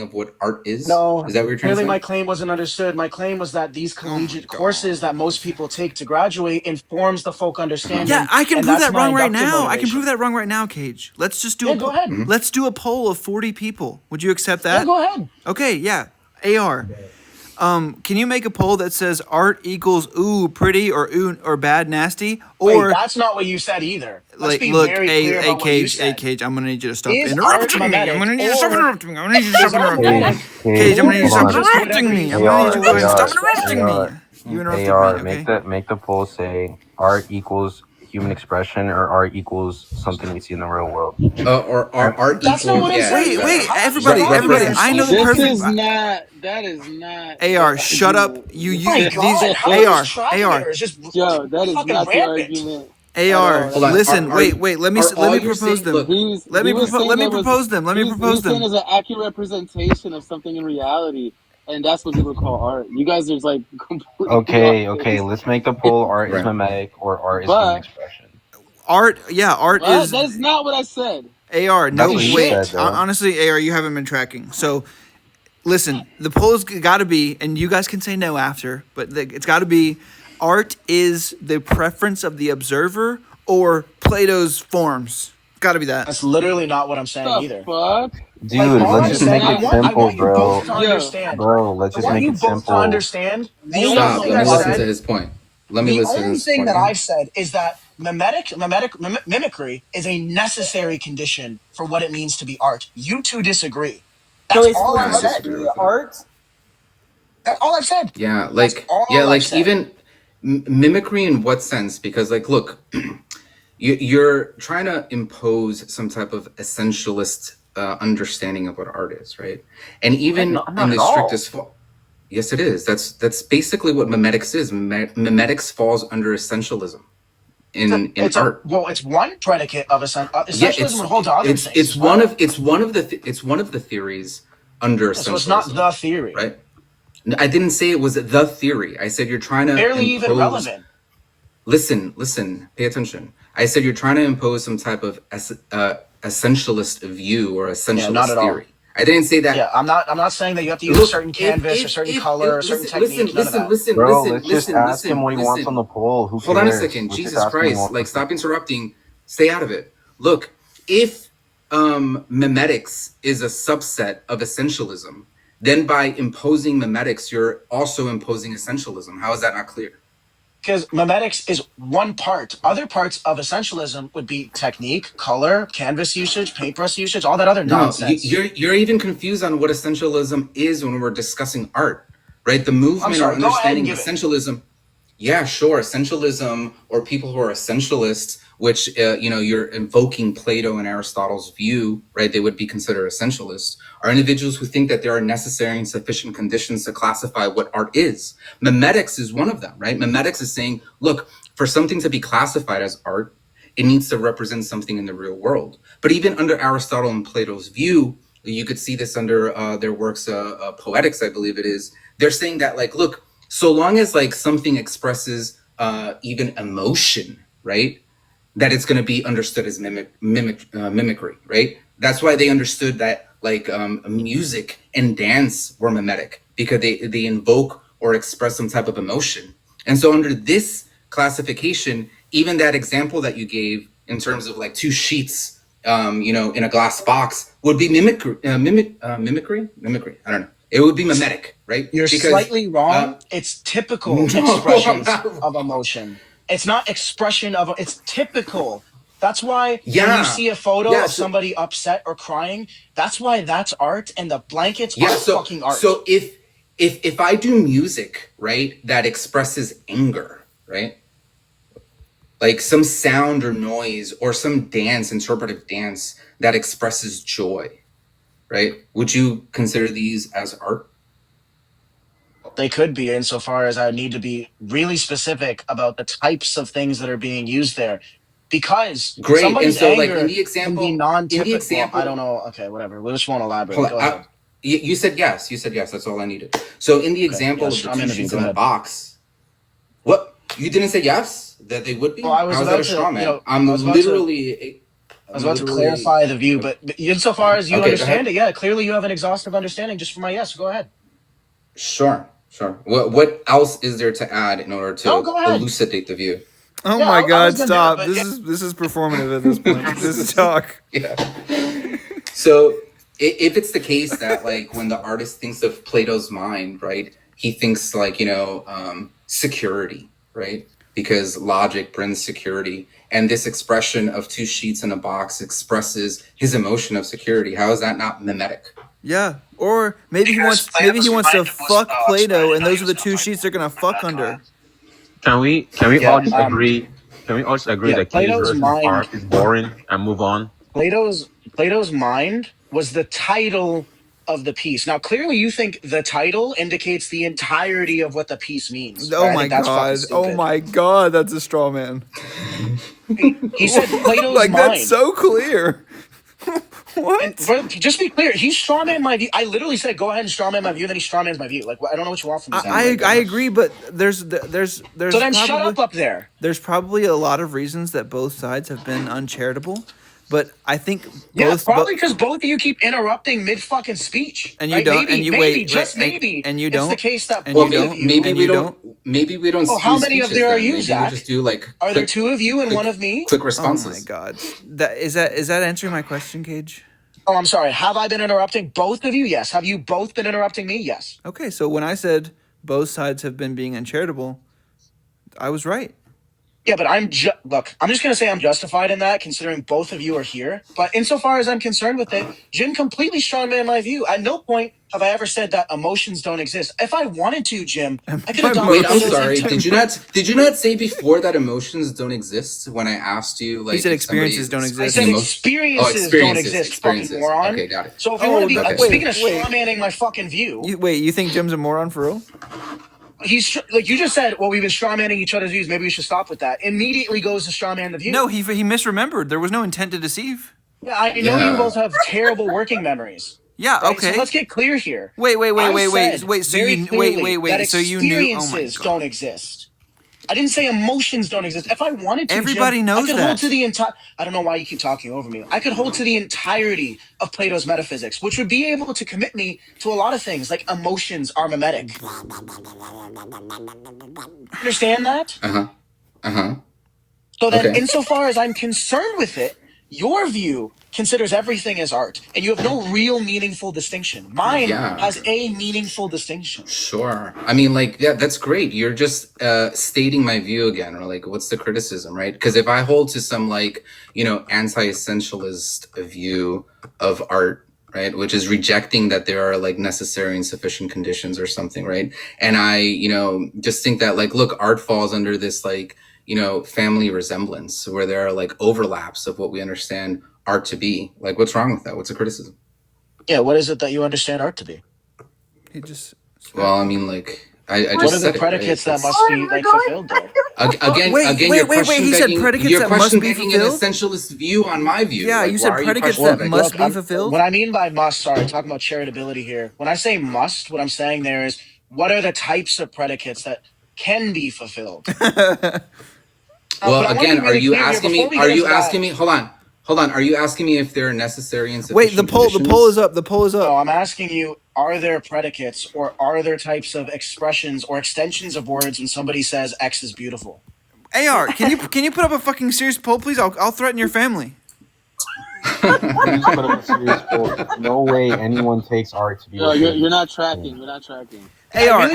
of what art is. No, Is that what you're trying to clearly say? my claim wasn't understood. My claim was that these collegiate courses that most people take to graduate informs the folk understanding. Yeah, I can and prove that's that my wrong right inductive now. I can motivation. prove that wrong right now, Kayj. Let's just do Yeah, go ahead. Let's do a poll of 40 people. Would you accept that? Yeah, go ahead. Okay, yeah. AR. Can you make a poll that says art equals ooh pretty or ooh or bad nasty? Or Wait, that's not what you said either. Let's like be look, very clear about what you Kayj, said. Kayj, I'm gonna need you to stop Is interrupting art me. I'm gonna need you to stop mimetic interrupting me. I'm gonna need you to Is stop art interrupting me. mimetic? Kayj, I'm gonna need you to stop Hold on. interrupting me. I'm gonna need you to go ahead and stop interrupting me. You interrupted AR, me. Okay. make the poll say art equals human expression or art equals something we see in the real world. Or art That's equals. not what I'm saying. Wait, How everybody, is that everybody. reference? I know the This perfect. is not. That is not. AR, shut up. You Oh my these God, how AR, is trial AR. errors just Yo, that is fucking not the rampant? argument. AR, Hold on. listen, Are- wait. Let me are all you're propose saying- them. look, Let me propose them. Let me propose He's saying them. as an accurate representation of something in reality, and that's what people call art. You guys are just like completely Okay, let's make the poll art is Right. mimetic or art is But- human expression. Art, yeah, art Well, is. that is not what I said. AR, That's no, what he wait. said, though. Honestly, AR, you haven't been tracking. So, listen, the poll's got to be, and you guys can say no after, but it's got to be art is the preference of the observer or Plato's forms. Got to be that. That's literally not what I'm saying The either. fuck? Like Dude, all let's I'm just saying, make No, it I simple, want you both bro. to Yo, understand. Bro, let's I just want make you it both to simple. understand. The only Stop. thing Let I me listen said, to his point. Let me the listen to only his thing point. that Yeah. I've said is that mimicry is a necessary condition for what it means to be art. You two disagree. So That's is all for I've I art to said. disagree be with that. art? That's all I've said. Yeah, That's all I've like said. even mimicry in what sense? Because like, look, you're trying to impose some type of essentialist understanding of what art is, right? And What? even No, in not at the all. strictest form, yes, it is. That's basically what mimetics is. Mimetics falls under essentialism in art. It's one predicate of Yeah, essentialism would hold to other things it's as well. it's one of the theories under Yeah, so it's not essentialism, the theory. right? I didn't say it was the theory. I said you're trying to Barely even impose. relevant. Listen, pay attention. I said you're trying to impose some type of essentialist view or Yeah, not essentialist at all. theory. I didn't say Yeah, that. I'm not saying that you have to use a Look, certain canvas or certain color or certain technique. None of that. Bro, let's just ask him what he wants on the poll. Who Hold on a cares? second. Let's just Jesus ask him what he Christ. wants on Like, the poll. stop interrupting. Stay out of it. Look, if mimetics is a subset of essentialism, then by imposing mimetics, you're also imposing essentialism. How is that not clear? Because mimetics is one part. Other parts of essentialism would be technique, color, canvas usage, paintbrush usage, all that other No, nonsense. you're even confused on what essentialism is when we're discussing art, right? The I'm movement or sorry, go ahead and understanding of give it. essentialism. Yeah, sure. Essentialism, or people who are essentialists, which you're invoking Plato and Aristotle's view, right? They would be considered essentialists. Are individuals who think that there are necessary and sufficient conditions to classify what art is. Mimetics is one of them, right? Mimetics is saying, look, for something to be classified as art, it needs to represent something in the real world. But even under Aristotle and Plato's view, you could see this under their works, Poetics, I believe it is. They're saying that, like, look, so long as like something expresses even emotion, right, that it's going to be understood as mimicry, right? That's why they understood that like music and dance were mimetic because they invoke or express some type of emotion. And so under this classification, even that example that you gave in terms of like two sheets, in a glass box would be mimicry. Mimicry. I don't know. It would be mimetic, right? You're Because slightly wrong. It's typical no, I'm expressions not. of emotion. It's not expression of, it's typical. That's why when you Yeah, see a photo yeah. of So somebody upset or crying, that's why that's art and the blankets yeah, are so fucking art. so if I do music, right, that expresses anger, right, like some sound or noise or some dance, interpretive dance that expresses joy, right, would you consider these as art? They could be insofar as I need to be really specific about the types of things that are being used there. Because Great. And somebody's so like anger can be in the non-typical. Well, I don't example, know. Okay, whatever. We just won't elaborate. hold Go on, ahead. you said yes. You said yes. That's all I needed. So in the Okay. example of Yes, the I'm two interviewing. sheets Go in the ahead. box, what you didn't say yes that they would Well, be? How is that a straw man? I was about to I was I'm about to literally clarify the view, but insofar as you okay. Go understand ahead. it, yeah, clearly you have an exhaustive understanding just from my yes. Go ahead. Sure, sure. What else is there to add in order No, to go ahead. elucidate the view? Oh Yeah, my I was God! gonna do it, Stop. but yeah, This is performative at this point. This is talk. Yeah. So if it's the case that like when the artist thinks of Plato's mind, right, he thinks like security, right, because logic brings security, and this expression of two sheets in a box expresses his emotion of security. How is that not mimetic? Yeah. Or maybe he because wants Plato's to mind was fuck Plato, spread and how he those are was the gonna two find sheets they're gonna from fuck that under. class. Can we all Yeah, just agree? Can we all just agree yeah. that Kay's version of art is boring and move on? Plato's mind was the title of the piece. Now, clearly, you think the title indicates the entirety of what the piece means. Oh Right? I my think that's fucking God. Oh stupid. my God. That's a straw man. He said Plato's Like that's mind. so clear. And What? but just be clear, he strawman my view. I literally said, "Go ahead and strawman my view." And then he strawmans my view. Like, I don't know what you want from me. I agree, but there's So then shut up there. there's probably a lot of reasons that both sides have been uncharitable. But I think Yeah, both. probably because both of you keep interrupting mid fucking speech. And you right? don't. Maybe, And you maybe, wait. just Right, maybe. and you It's the don't. case that And both you of don't. you. And you don't. Maybe we don't Oh, how do many of speeches there are then. you, Maybe Zach? we just do like Are there two of you and one of me? quick Oh responses. my God. Is that answering my question, Kayj? Oh, I'm sorry. Have I been interrupting both of you? Yes. Have you both been interrupting me? Yes. Okay, so when I said both sides have been being uncharitable, I was right. Yeah, but look, I'm just going to say I'm justified in that considering both of you are here. But insofar as I'm concerned with it, Jim completely strongman my view. At no point have I ever said that emotions don't exist. If I wanted to, Jim, I could adopt Wait, I'm Plato's sorry. Did you not say before that emotions don't exist when I asked you like He said if somebody experiences don't is I exist. said emotion? experiences don't exist, fucking Experiences. moron. Okay, got it. So if you want to be Okay. speaking of strawmanning my fucking view, You think Jim's a moron for real? he's like you just said. Well, we've been strawmanning each other's views. Maybe we should stop with that. Immediately goes to strawman the view. No, he misremembered. There was no intent to deceive. Yeah, I know you both have terrible working memories. Yeah. Right? Okay. So let's get clear here. Wait. So very you clearly wait. That So you knew? Oh my experiences God. don't exist. I didn't say emotions don't exist. If I wanted to, Everybody Jim, knows I could that. hold to the entire. I don't know why you keep talking over me. I could hold to the entirety of Plato's metaphysics, which would be able to commit me to a lot of things, like emotions are mimetic. Understand that? So then, Okay. insofar as I'm concerned with it, your view considers everything as art, and you have no real meaningful distinction. Mine has a meaningful distinction. Sure. I mean, like, yeah, that's great. You're just stating my view again, or like, what's the criticism, right? Because if I hold to some like, anti-essentialist view of art, right, which is rejecting that there are like necessary and sufficient conditions or something, right? And I, just think that like, look, art falls under this like, family resemblance where there are like overlaps of what we understand art to be. Like, what's wrong with that? What's the criticism? Yeah, what is it that you understand art to be? He just. Well, I mean, like, I just what are said the predicates it, right? that must be like fulfilled there? Wait, he said predicates your that question must be begging an fulfilled? essentialist view on my view. Yeah, like, you said why are predicates questioning that my must view? be fulfilled. What I mean by must, sorry, talking about charitability here. When I say must, what I'm saying there is what are the types of predicates that can be fulfilled? Well, again, are you asking me? Are you asking me? Hold on. Are you asking me if they're necessary and sufficient? Wait, the poll is up. No, I'm asking you: are there predicates, or are there types of expressions or extensions of words when somebody says X is beautiful? AR, can you put up a fucking serious poll, please? I'll threaten your family. No way anyone takes art to be. No, you're not tracking. You're not tracking. AR. If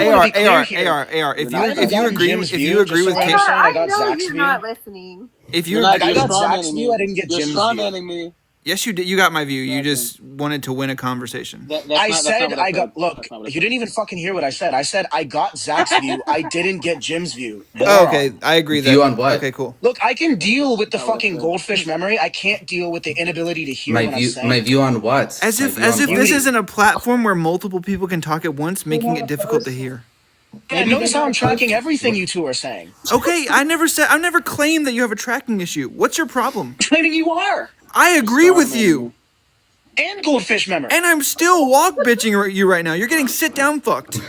you agree with I know you're not listening. If you I got Zach's view, I didn't get Jim's view. Me. Yes, you did. You got my view. You just wanted to win a conversation. Look, you didn't even fucking hear what I said. I said I got Zach's view. I didn't get Jim's view. Okay, I agree. View on what? Okay, cool. Look, I can deal with the fucking goldfish memory. I can't deal with the inability to hear what I'm saying. My view on what? As if this isn't a platform where multiple people can talk at once, making it difficult to hear. Yeah, notice how I'm tracking everything you two are saying. Okay, I never claimed that you have a tracking issue. What's your problem? I'm claiming you are. I agree with you. And goldfish memory. And I'm still walk bitching you right now. You're getting sit down fucked.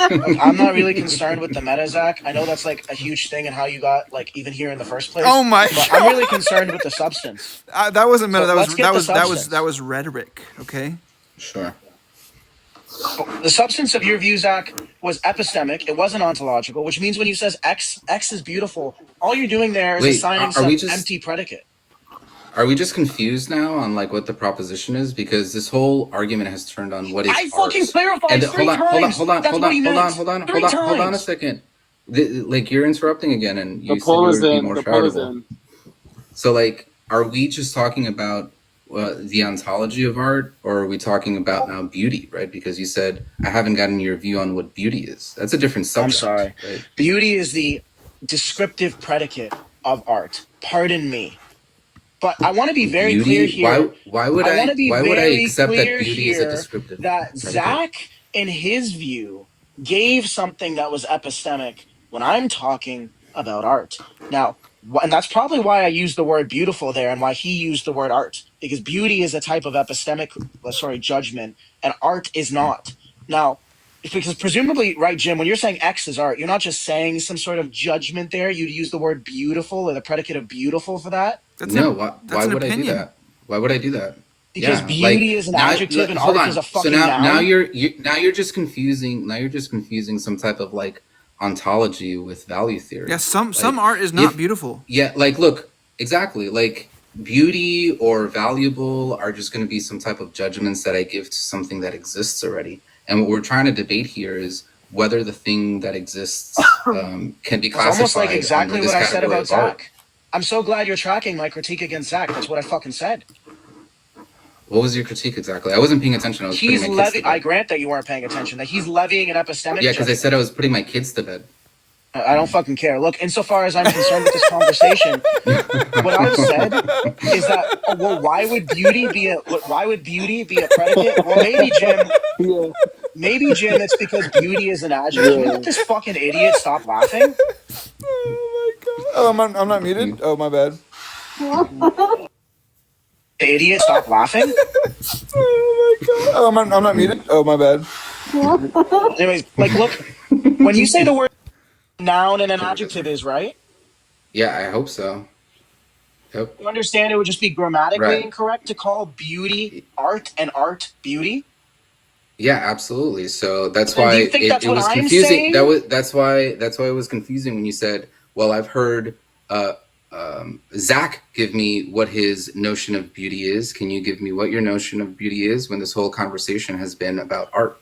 Look, I'm not really concerned with the meta, Zach. I know that's like a huge thing and how you got like even here in the first place. Oh my God. I'm really concerned with the substance. That wasn't meta. So that was rhetoric. Okay. Sure. The substance of your view, Zach, was epistemic. It wasn't ontological, which means when you says X is beautiful, all you're doing there is assigning some empty predicate. Are we just confused now on like what the proposition is? Because this whole argument has turned on what is art. Fucking clarified three times. Hold on a second. Like you're interrupting again, and you said you would be more charitable. So like, are we just talking about the ontology of art, or are we talking about now beauty? Right? Because you said I haven't gotten your view on what beauty is. That's a different subject. I'm sorry. Right? Beauty is the descriptive predicate of art. Pardon me. But I want to be very clear here. Why would I accept that beauty is a descriptive? That Zach, in his view, gave something that was epistemic when I'm talking about art. Now, and that's probably why I used the word beautiful there and why he used the word art. Because beauty is a type of epistemic, judgment, and art is not. Now, because presumably, right, Jim, when you're saying X is art, you're not just saying some sort of judgment there. You'd use the word beautiful or the predicate of beautiful for that. No, why that's an would I do opinion. that? Why would I do that? Because Yeah, like beauty is an now, adjective and hold art is on. a So fucking now noun. you're just confusing. Now you're just confusing some type of like ontology with value Yeah, theory. some Like art is not if beautiful. yeah, like look exactly like beauty or valuable are just going to be some type of judgments that I give to something that exists already. And what we're trying to debate here is whether the thing that exists can be It's almost like classified under exactly what this I said category about of art. Zach. I'm so glad you're tracking my critique against Zach. That's what I fucking said. What was your critique exactly? I wasn't paying attention. I was putting my kids to I bed. grant that you weren't paying attention, that he's levying an epistemic Yeah, because I said judgment. I was putting my kids to bed. I don't fucking care. Look, insofar as I'm concerned with this conversation, what I've said is that why would beauty be a predicate? Well, maybe Jim, Yeah. it's because beauty is an adjective. Can you let Yeah. this fucking idiot stop laughing? Oh my god. Oh, I'm not muted. Oh, my bad. The idiot, stop laughing. Oh my god. Oh, I'm not muted. Oh, my bad. Anyways, like, look, when you say the word noun and an adjective is right, Yeah, I hope so. Yep. you understand it would just be grammatically Right. incorrect to call beauty art and art beauty. Yeah, absolutely. So that's And why do you think that's it what was I'm confusing. saying? That's why it was confusing when you said, "Well, I've heard Zach give me what his notion of beauty is. Can you give me what your notion of beauty is?" When this whole conversation has been about art.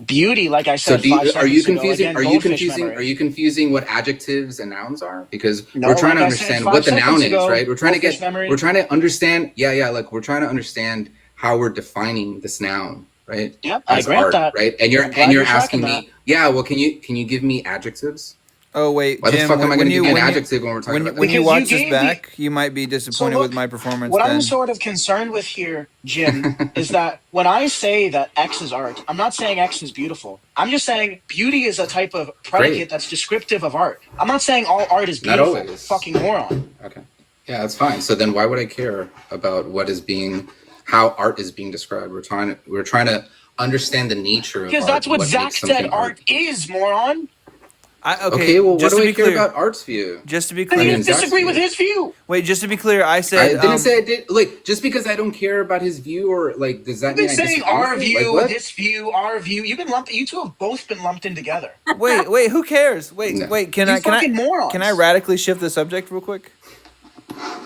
Beauty, like I So said 5 are you seconds ago, confusing? again, Are you goldfish confusing? memory. Are you confusing what adjectives and nouns are? Because No, we're trying like to I said understand 5 what the noun seconds is, ago, right? We're trying to goldfish get. memory. We're trying to understand. Yeah. Like we're trying to understand how we're defining this noun, right? Yep, I As grant art, that. right? And I'm glad you're you're tracking asking that. me, yeah. Well, can you give me adjectives? Oh wait, Why the Jim. fuck am I going to give you an when adjective when we're talking about when that? you Because you watch this gave me. back, you might be So disappointed with look, my performance. what I'm Then sort of concerned with here, Jim, is that when I say that X is art, I'm not saying X is beautiful. I'm just saying beauty is a type of predicate Great. that's descriptive of art. I'm not saying all art is Not beautiful. always. Fucking moron. Okay. Yeah, that's fine. So then why would I care about how art is being described? We're trying to understand the nature of Because art that's and what what Zach makes said something art art. is, moron. Okay, well, what just do to I be care clear, about art's view? just to be And I you clear, mean, Zach's disagree with view. his view. wait, just to be clear, I I said didn't say I did. Like, just because I don't care about his view, or like, does that You've mean been I saying disagree with our it? Like, view, what? this view, our view. You two have both been lumped in together. wait, who cares? Wait, No, can You I fucking morons. can I radically shift the subject real quick?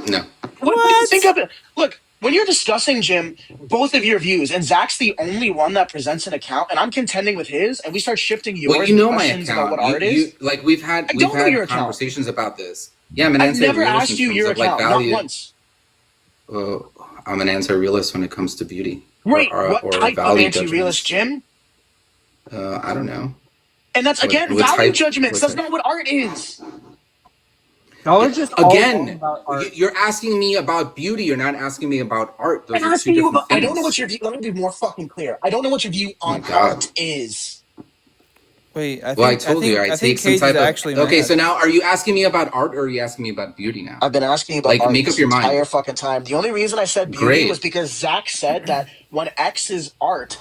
no. What do you think of it? Look, when you're discussing, Jim, both of your views, and Zach's the only one that presents an account, and I'm contending with his, and we start shifting Well, yours you with know my questions about what account. art is. Like I we've don't know your had account. conversations about this. Yeah, I'm an I've never anti-realist asked in you terms your of like account, not value. once. I'm an anti-realist when it comes to beauty Great. What or type of value anti-realist, judgments. Jim? I don't know. And that's, again, What value type? judgments. What That's type? not what art is. Y'all are just all wrong Again, about art. you're asking me about beauty. You're not asking me about art. I'm Those are two asking you different about, I don't know what things. your view, let me be more fucking clear. I don't know what your view Oh my on god. art is. Wait, Well, I told you I think take some Kayj is type of. actually Okay, mad. so now are you asking me about art or are you asking me about beauty now? I've been asking you about Like, art make up this your mind. entire fucking time. The only reason I said beauty was Great. because Zach said that when X is art,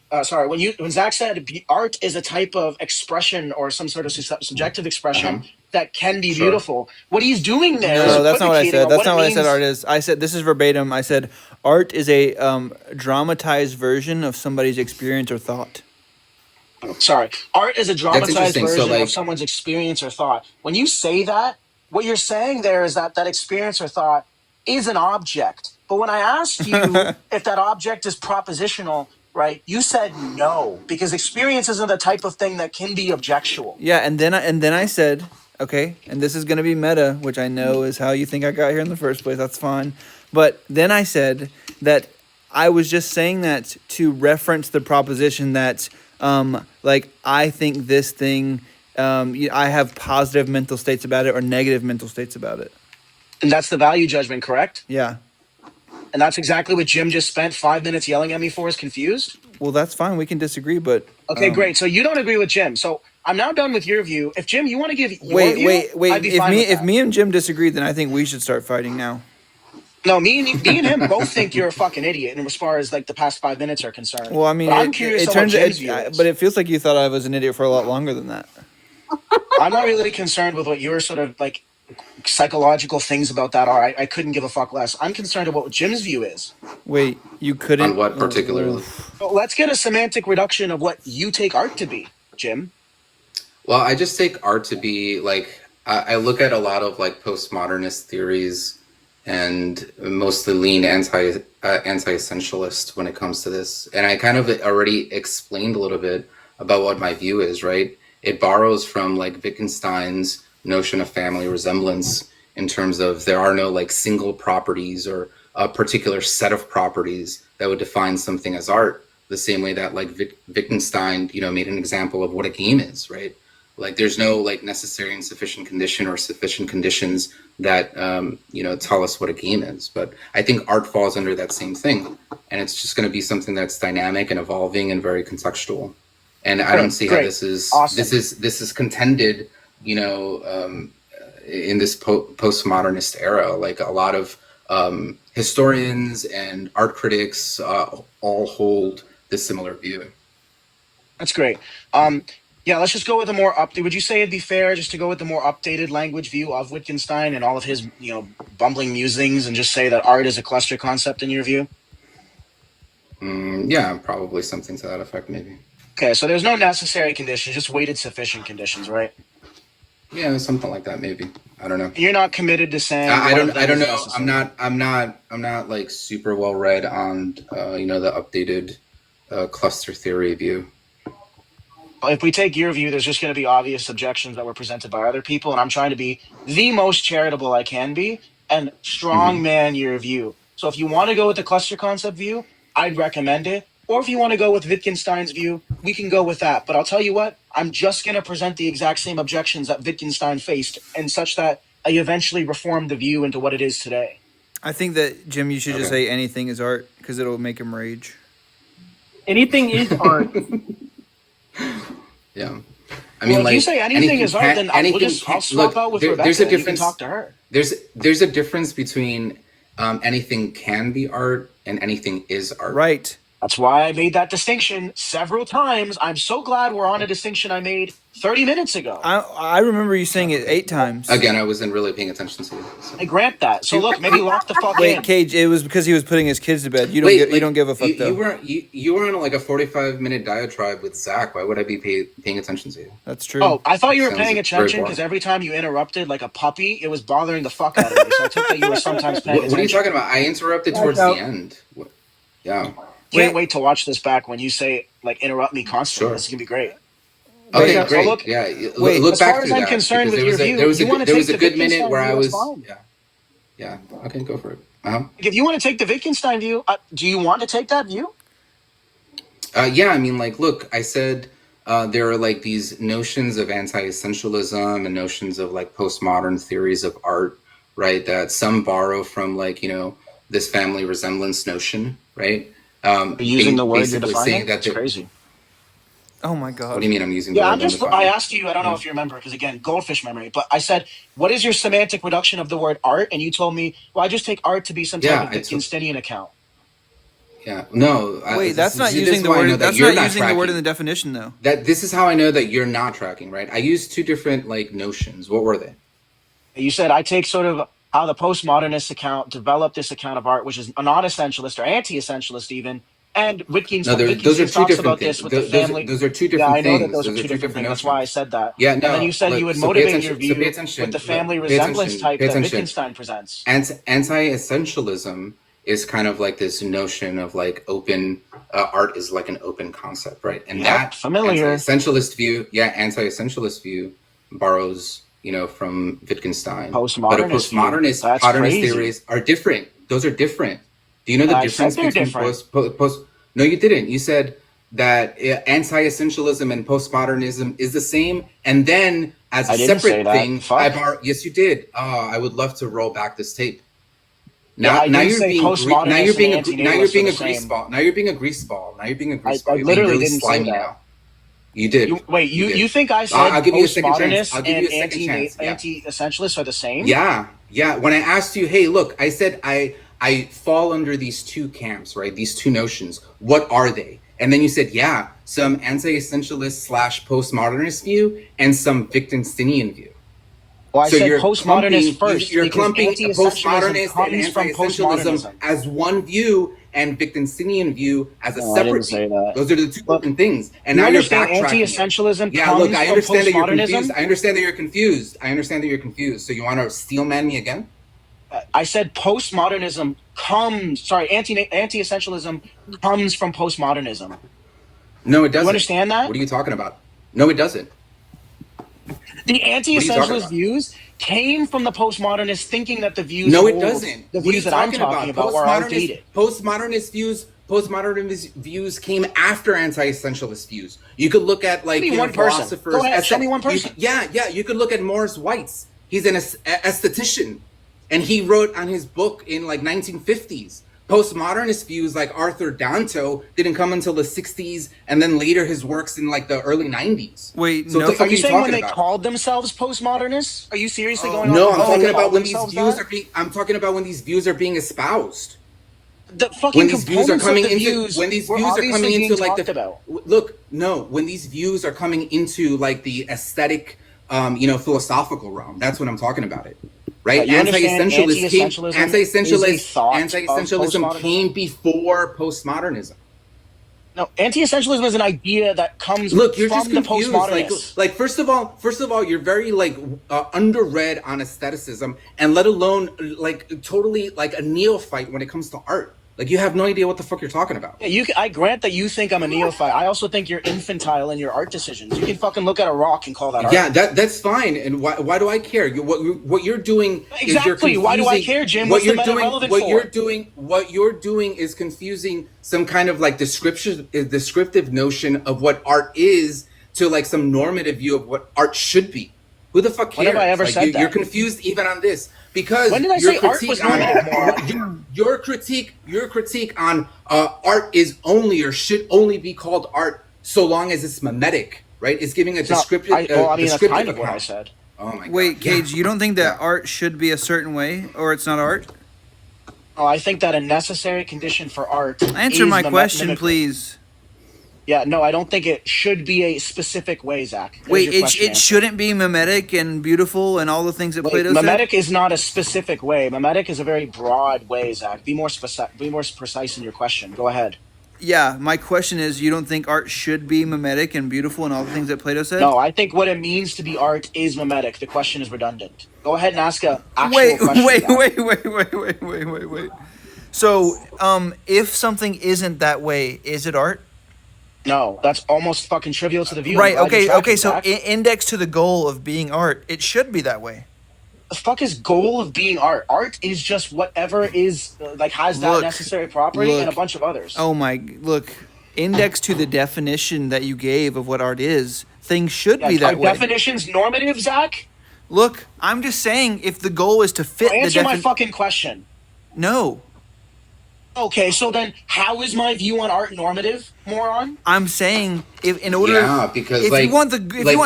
when Zach said art is a type of expression or some sort of subjective expression Uh-huh. that can be Sure. beautiful. What he's doing there is No, that's not what I equivocating said. on That's what not it what I said. means. Art is. I said this is verbatim. I said art is a dramatized version of somebody's experience or thought. Sorry. Art is a dramatized interesting. So, version like- of someone's experience or thought. When you say that, what you're saying there is that that experience or thought is an object. But when I asked you if that object is propositional, right, you said no, because experience isn't the type of thing that can be objectual. Yeah, and then I said, okay, and this is gonna be meta, which I know is how you think I got here in the first place. That's fine. But then I said that I was just saying that to reference the proposition that, like, I think this thing, I have positive mental states about it or negative mental states about it. And that's the value judgment, correct? Yeah. And that's exactly what Jim just spent 5 minutes yelling at me for, is confused? Well, that's fine. We can disagree, but Okay, great. So you don't agree with Jim. So I'm now done with your view. If Jim, you want to give your view, wait. I'd be fine with If that. me and Jim disagree, then I think we should start fighting now. No, me and him both think you're a fucking idiot, and as far as like the past 5 minutes are concerned. Well, I mean, but I'm curious on what Jim's view is. but it feels like you thought I was an idiot for a lot longer than that. I'm not really concerned with what you're sort of like psychological things about that are. I couldn't give a fuck less. I'm concerned about what Jim's view is. Wait, you On couldn't? what particularly? Well, let's get a semantic reduction of what you take art to be, Jim. Well, I just take art to be like I look at a lot of like postmodernist theories and mostly lean anti-essentialist when it comes to this. And I kind of already explained a little bit about what my view is, right? It borrows from like Wittgenstein's notion of family resemblance in terms of there are no like single properties or a particular set of properties that would define something as art, the same way that like Wittgenstein, made an example of what a game is, right? Like there's no like necessary and sufficient condition or sufficient conditions that tell us what a game is. But I think art falls under that same thing, and it's just going to be something that's dynamic and evolving and very contextual. And I don't see how this is awesome. this is contended, in this postmodernist era. Like a lot of historians and art critics all hold this similar view. That's great. Yeah, let's just go with a more updated. Would you say it'd be fair just to go with the more updated language view of Wittgenstein and all of his, bumbling musings, and just say that art is a cluster concept in your view? Yeah, probably something to that effect, maybe. Okay, so there's no necessary conditions, just weighted sufficient conditions, right? Yeah, something like that, maybe. I don't know. You're not committed to saying. I don't know. Necessary. I'm not like super well read on the updated cluster theory view. If we take your view, there's just going to be obvious objections that were presented by other people, and I'm trying to be the most charitable I can be and strong man your view. So if you want to go with the cluster concept view, I'd recommend it. Or if you want to go with Wittgenstein's view, we can go with that. But I'll tell you what, I'm just going to present the exact same objections that Wittgenstein faced, and such that I eventually reformed the view into what it is today. I think that, Jim, you should just say anything is art, because it'll make him rage. Anything is art. Yeah, I mean, if you say anything is art, then I'll swap out with Rebecca. There's a difference. You can talk to her. There's a difference between anything can be art and anything is art. Right. That's why I made that distinction several times. I'm so glad we're on a distinction I made 30 minutes ago. I remember you saying it 8 times. Again, I wasn't really paying attention to you. So. I grant that. So look, maybe lock the fuck in. Wait, Kayj, it was because he was putting his kids to bed. You don't give a fuck though. You were on like a 45-minute diatribe with Zach. Why would I be paying attention to you? That's true. Oh, I thought you were paying attention because every time you interrupted like a puppy, it was bothering the fuck out of me. So I took that you were sometimes paying attention. What are you talking about? I interrupted towards the end. Yeah. Can't wait to watch this back when you say like interrupt me constantly. Sure. This is gonna be great. Okay, great. So look, look as back far as through I'm that, concerned with your view, there was a good minute Wittgenstein where I view, was. fine. Yeah. Okay, go for it. If you want to take the Wittgenstein view, do you want to take that view? Yeah, I mean, like, look, I said there are like these notions of anti-essentialism and notions of like postmodern theories of art, right? That some borrow from like this family resemblance notion, right? Using the word you're defining? That's crazy. Oh my God. What do you mean I'm using the word? I asked you, I don't know if you remember, because again, goldfish memory, but I said, what is your semantic reduction of the word art? And you told me, well, I just take art to be some type of Wittgensteinian account. Yeah, no. Wait, that's not using the word. That's not using the word in the definition, though. This is how I know that you're not tracking, right? I used 2 different like notions. What were they? You said I take sort of how the postmodernist account developed this account of art, which is not essentialist or anti-essentialist even. And Wittgenstein, those are 2 talks different about things. this with the family. Those are 2 different things. Yeah, I know that those are 2 different things. That's why I said that. Yeah, no. And then you said you would motivate your view with the family resemblance type that Wittgenstein presents. Anti-essentialism is kind of like this notion of like open art is like an open concept, right? And that familiar anti-essentialist view borrows from Wittgenstein. But a postmodernist theories are different. Those are different. Do you know the difference between post? No, you didn't. You said that anti-essentialism and postmodernism is the same, and then as a separate thing, yes, you did. I would love to roll back this tape. Now you're being a greaseball. Now you're being a greaseball. I literally didn't say that. Now. You did. You think I said I'll give you a second chance. I'll give you a second chance. Anti-essentialists are the same? Yeah. When I asked you, hey, look, I said I fall under these 2 camps, right? These 2 notions. What are they? And then you said, yeah, some anti-essentialist / postmodernist view and some Wittgensteinian view. Well, I So said you're postmodernist first you're because clumping anti-essentialism postmodernist and comes from anti-essentialism postmodernism. as one view and Wittgensteinian view as a No, I didn't separate say view. that. Those are the two Look, different things. And you now you're understand backtracking it. anti-essentialism Yeah, look, comes I from understand that you're confused. postmodernism? I understand that you're confused. I understand that you're confused. So you want to steel man me again? I said postmodernism comes, sorry, anti-essentialism comes from postmodernism. No, it doesn't. You understand that? What are you talking about? No, it doesn't. The anti-essentialist about? views came from the postmodernists thinking that the views No, it hold doesn't. the What are you views that I'm talking about were outdated. Postmodernist views came after anti-essentialist views. You could look at like one person. philosophers. Go ahead, show me one person. You could look at Morris Weitz. He's an aesthetician, and he wrote on his book in like 1950s. Postmodernist views like Arthur Danto didn't come until the 60s, and then later his works in like the early 90s. Wait, so no, what the fuck Are you saying when they about? called themselves postmodernists? Are you seriously going No, on? I'm when talking they about called when these themselves views that? are being. I'm talking about when these views are being espoused. The fucking When these views are coming into views when these were views are obviously coming into being like talked the about. look no when these views are coming into like the aesthetic philosophical realm. That's what I'm talking about it. Right? You understand anti-essentialism Anti-essentialism came before postmodernism. No, anti-essentialism is an idea that comes Look, you're from just confused. the postmodernists. Like first of all, you're very like underread on aestheticism, and let alone like totally like a neophyte when it comes to art. Like you have no idea what the fuck you're talking about. Yeah, I grant that you think I'm a neophyte. I also think you're infantile in your art decisions. You can fucking look at a rock and call that art. Yeah, that's fine. And why do I care? What you're doing exactly. Is why do I care, Jim? What What's you're the doing, relevant what for? you're doing is confusing some kind of like descriptive notion of what art is to like some normative view of what art should be. Who the fuck cares? When have I ever said that? You're confused even on this because when did I say art was normative? Your critique on art is only or should only be called art so long as it's mimetic, right? It's giving a descriptive. That's kind of what I said. Oh my god. Wait, Kayj, you don't think that art should be a certain way, or it's not art? Oh, I think that a necessary condition for art. Answer my question, please. Yeah, no, I don't think it should be a specific way, Zach. Wait, it shouldn't be mimetic and beautiful and all the things that Plato said? Mimetic is not a specific way. Mimetic is a very broad way, Zach. Be more precise in your question. Go ahead. Yeah, my question is, you don't think art should be mimetic and beautiful and all the things that Plato said? No, I think what it means to be art is mimetic. The question is redundant. Go ahead and ask a actual question. Wait. So, if something isn't that way, is it art? No, that's almost fucking trivial to the view. Right, okay, so index to the goal of being art, it should be that way. The fuck is goal of being art? Art is just whatever is, has that necessary property and a bunch of others. Index to the definition that you gave of what art is, things should be that way. Are definitions normative, Zach? Look, I'm just saying, if the goal is to fit answer my fucking question. No. Okay, so then how is my view on art normative, moron? I'm saying if you want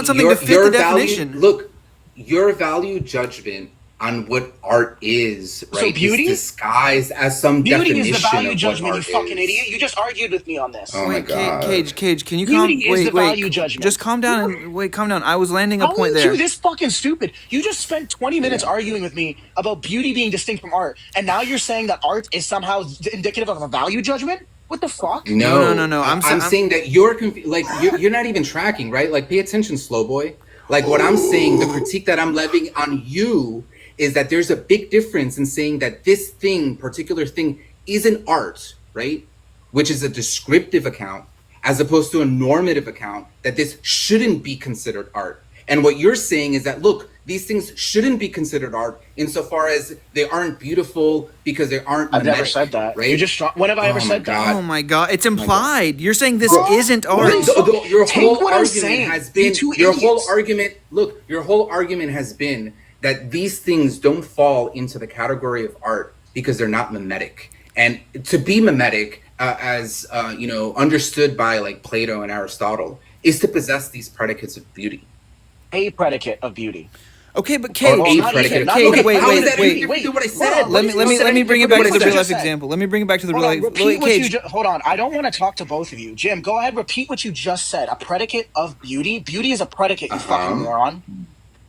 something to fit the definition. Look, your value judgment on what art is, right? So beauty is disguised as some definition. Beauty is the value of judgment, what you art fucking is. idiot. You just argued with me on this. Oh my god. Kayj, can you value judgment. Just calm down calm down. I was landing a point there. How are you this fucking stupid? You just spent 20 minutes arguing with me about beauty being distinct from art, and now you're saying that art is somehow indicative of a value judgment? What the fuck? No. I'm saying that you're not even tracking, right? Like, pay attention, slow boy. Like, what I'm saying, the critique that I'm levying on you is that there's a big difference in saying that this particular thing isn't art, right? Which is a descriptive account, as opposed to a normative account, that this shouldn't be considered art. And what you're saying is that, look, these things shouldn't be considered art insofar as they aren't beautiful because they aren't I've mimetic, never said that. right? When have I ever said that? Oh my god, it's implied. You're saying this isn't art. Your whole argument has been that these things don't fall into the category of art because they're not mimetic. And to be mimetic, as understood by like Plato and Aristotle, is to possess these predicates of beauty. A predicate of beauty. Okay, but Kayj, wait. What I said? Let me bring it back to the real life example. Let me bring it back to the real life. Hold on, I don't want to talk to both of you. Jim, go ahead, repeat what you just said. A predicate of beauty. Beauty is a predicate. You fucking moron.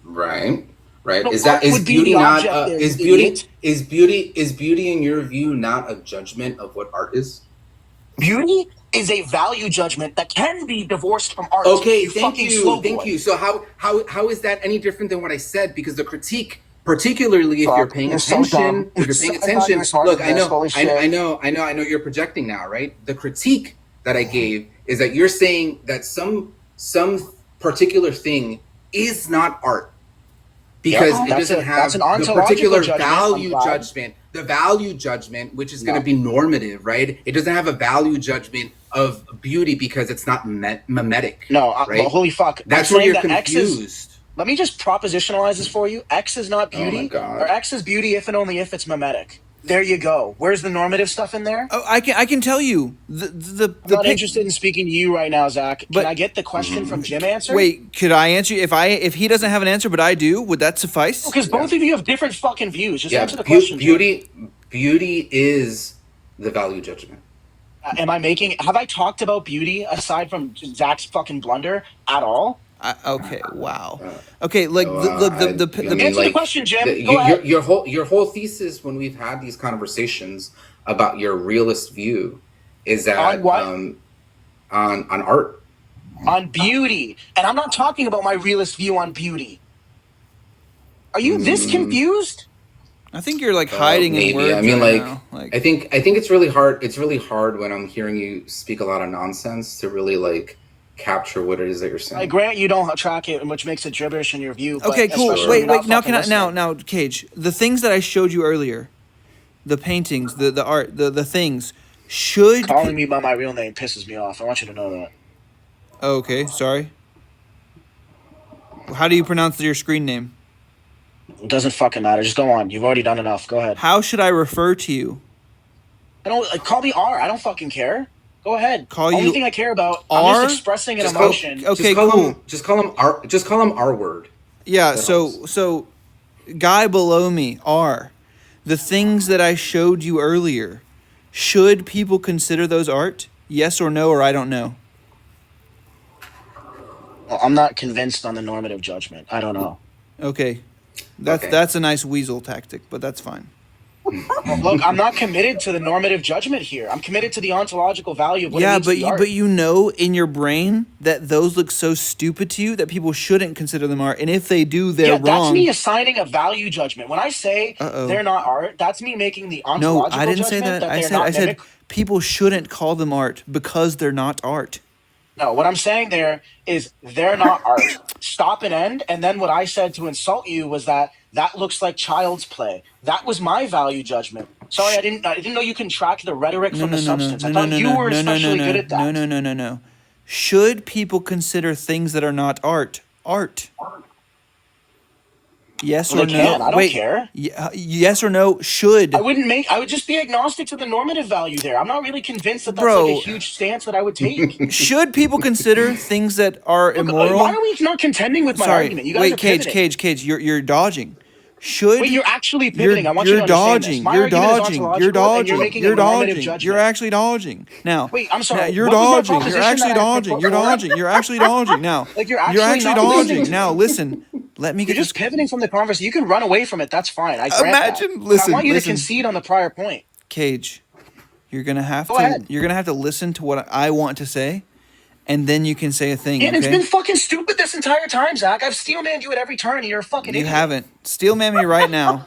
Right. right? No, Is that art is would be beauty the not object there, you is beauty idiot. is beauty is beauty in your view not a judgment of what art is? Beauty is a value judgment that can be divorced from art. Okay, You fucking slow thank boy. you. So how is that any different than what I said? Because the critique, particularly if you're Fuck, paying you're so dumb. attention, if you're paying I thought you attention, were smarter look, than this. Holy shit. I know you're projecting now, right? The critique that I gave is that you're saying that some particular thing is not art Yep, because it doesn't that's have an the ontological particular judgment. I'm value glad. judgment, the value judgment, which is going to No, be normative, right? It doesn't have a value judgment of beauty because it's not mimetic, no, but right? holy fuck. I'm That's where saying you're that X is. confused. Let me just propositionalize this for you. X is not Oh my beauty, or God. X is beauty if and only if it's mimetic. There you go. Where's the normative stuff in there? Oh, I can tell you I'm not interested in speaking to you right now, Zach. Can But I get the question from Jim answered? wait, could I answer you if he doesn't have an answer but I do? Would that suffice? Because both of you have different fucking views. Just Yeah, answer the question, Jim. beauty is the value judgment. Have I talked about beauty aside from Zach's fucking blunder at all? Okay, wow. Okay, like Answer the question, Jim. Go ahead. Your whole thesis when we've had these conversations about your realist view is that On what? on art. On beauty. And I'm not talking about my realist view on beauty. Are you this confused? I think you're like hiding in Maybe. words. I mean, right like, now. I think it's really hard. It's really hard when I'm hearing you speak a lot of nonsense to really like capture what it is that you're saying. I grant you don't track it, which makes it gibberish in your view. Okay, cool. Especially when you're Wait. not fucking listening. Now, Kayj, the things that I showed you earlier, the paintings, the art, the things, should Calling me by my real name pisses me off. I want you to know that. Okay, sorry. How do you pronounce your screen name? It doesn't fucking matter. Just go on. You've already done enough. Go ahead. How should I refer to you? I don't call me R. I don't fucking care. Go ahead. Call Only you thing I care about. R? I'm just expressing an emotion. Cool. Just call him R word. Yeah. So, guy below me, R. The things that I showed you earlier, should people consider those art? Yes or no, or I don't know. Well, I'm not convinced on the normative judgment. I don't know. Okay. That's a nice weasel tactic, but that's fine. Look, I'm not committed to the normative judgment here. I'm committed to the ontological value of what it means to be art. But you know in your brain that those look so stupid to you that people shouldn't consider them art, and if they do, they're wrong. That's me assigning a value judgment. When I say they're not art, that's me making the ontological judgment. No, I didn't say that. I said people shouldn't call them art because they're not art. No, what I'm saying there is they're not art. Stop and end. And then what I said to insult you was that looks like child's play. That was my value judgment. Sorry, I didn't know you can track the rhetoric from the substance. I thought you were especially good at that. No. Should people consider things that are not art art? Yes or no? I don't care. Yes or no? Should I would just be agnostic to the normative value there. I'm not really convinced that that's like a huge stance that I would take. Should people consider things that are immoral? Why are we not contending with my argument? You guys are pivoting. Kayj, you're dodging. Wait, you're actually pivoting. I want you to dodging. understand this. You're dodging. You're actually dodging. Now. Wait, I'm sorry. You're dodging. You're actually dodging. You're actually dodging. Now. Like you're actually dodging. Now listen. Let me get. You're just pivoting from the conversation. You can run away from it. That's fine. I grant Imagine. that. Listen. I want you to concede on the prior point. Kayj, you're gonna have Go ahead. You're gonna have to listen to what I want to say, and then you can say a thing. And okay? It's been fucking stupid this entire time, Zach. I've steelmanned you at every turn, and you're a fucking idiot. You haven't. Steelman me right now.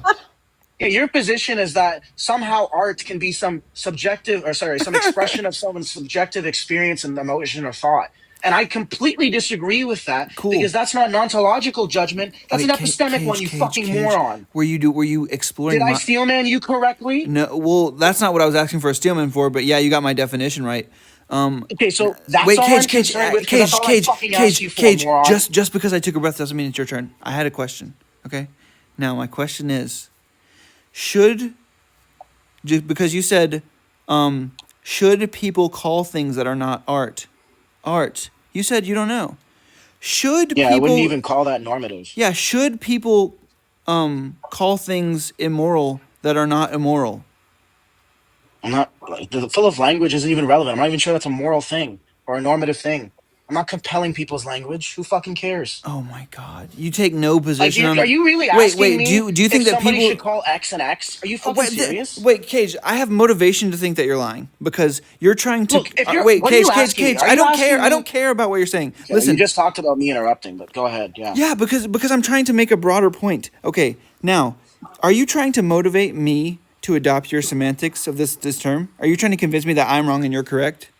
Yeah, your position is that somehow art can be some expression of someone's subjective experience and emotion or thought. And I completely disagree with that because that's not an ontological judgment. That's an epistemic one, you fucking moron. Were you exploring? Did I steelman you correctly? No, well, that's not what I was asking for a steelman for, but yeah, you got my definition right. Okay, so that's all I'm concerned with. Kayj, just because I took a breath doesn't mean it's your turn. I had a question. Okay, now my question is, because you said, should people call things that are not art? You said you don't know. Should people? I wouldn't even call that normative. Yeah, should people call things immoral that are not immoral? I'm not. The full of language isn't even relevant. I'm not even sure that's a moral thing or a normative thing. I'm not compelling people's language. Who fucking cares? Oh my God! You take no Like, position on are it. you really Wait, asking wait. me Do you think if that somebody people? should call X an X? Are you fucking serious? Wait, Kayj. I have motivation to think that you're lying because you're trying to. Look, if you're, Wait, what are you Kayj. asking me? Are I you don't care. asking I don't me? care about what you're saying. Okay, you Listen. just talked about me interrupting, but go ahead. Yeah. Yeah, because I'm trying to make a broader point. Okay, now, are you trying to motivate me to adopt your semantics of this term? Are you trying to convince me that I'm wrong and you're correct?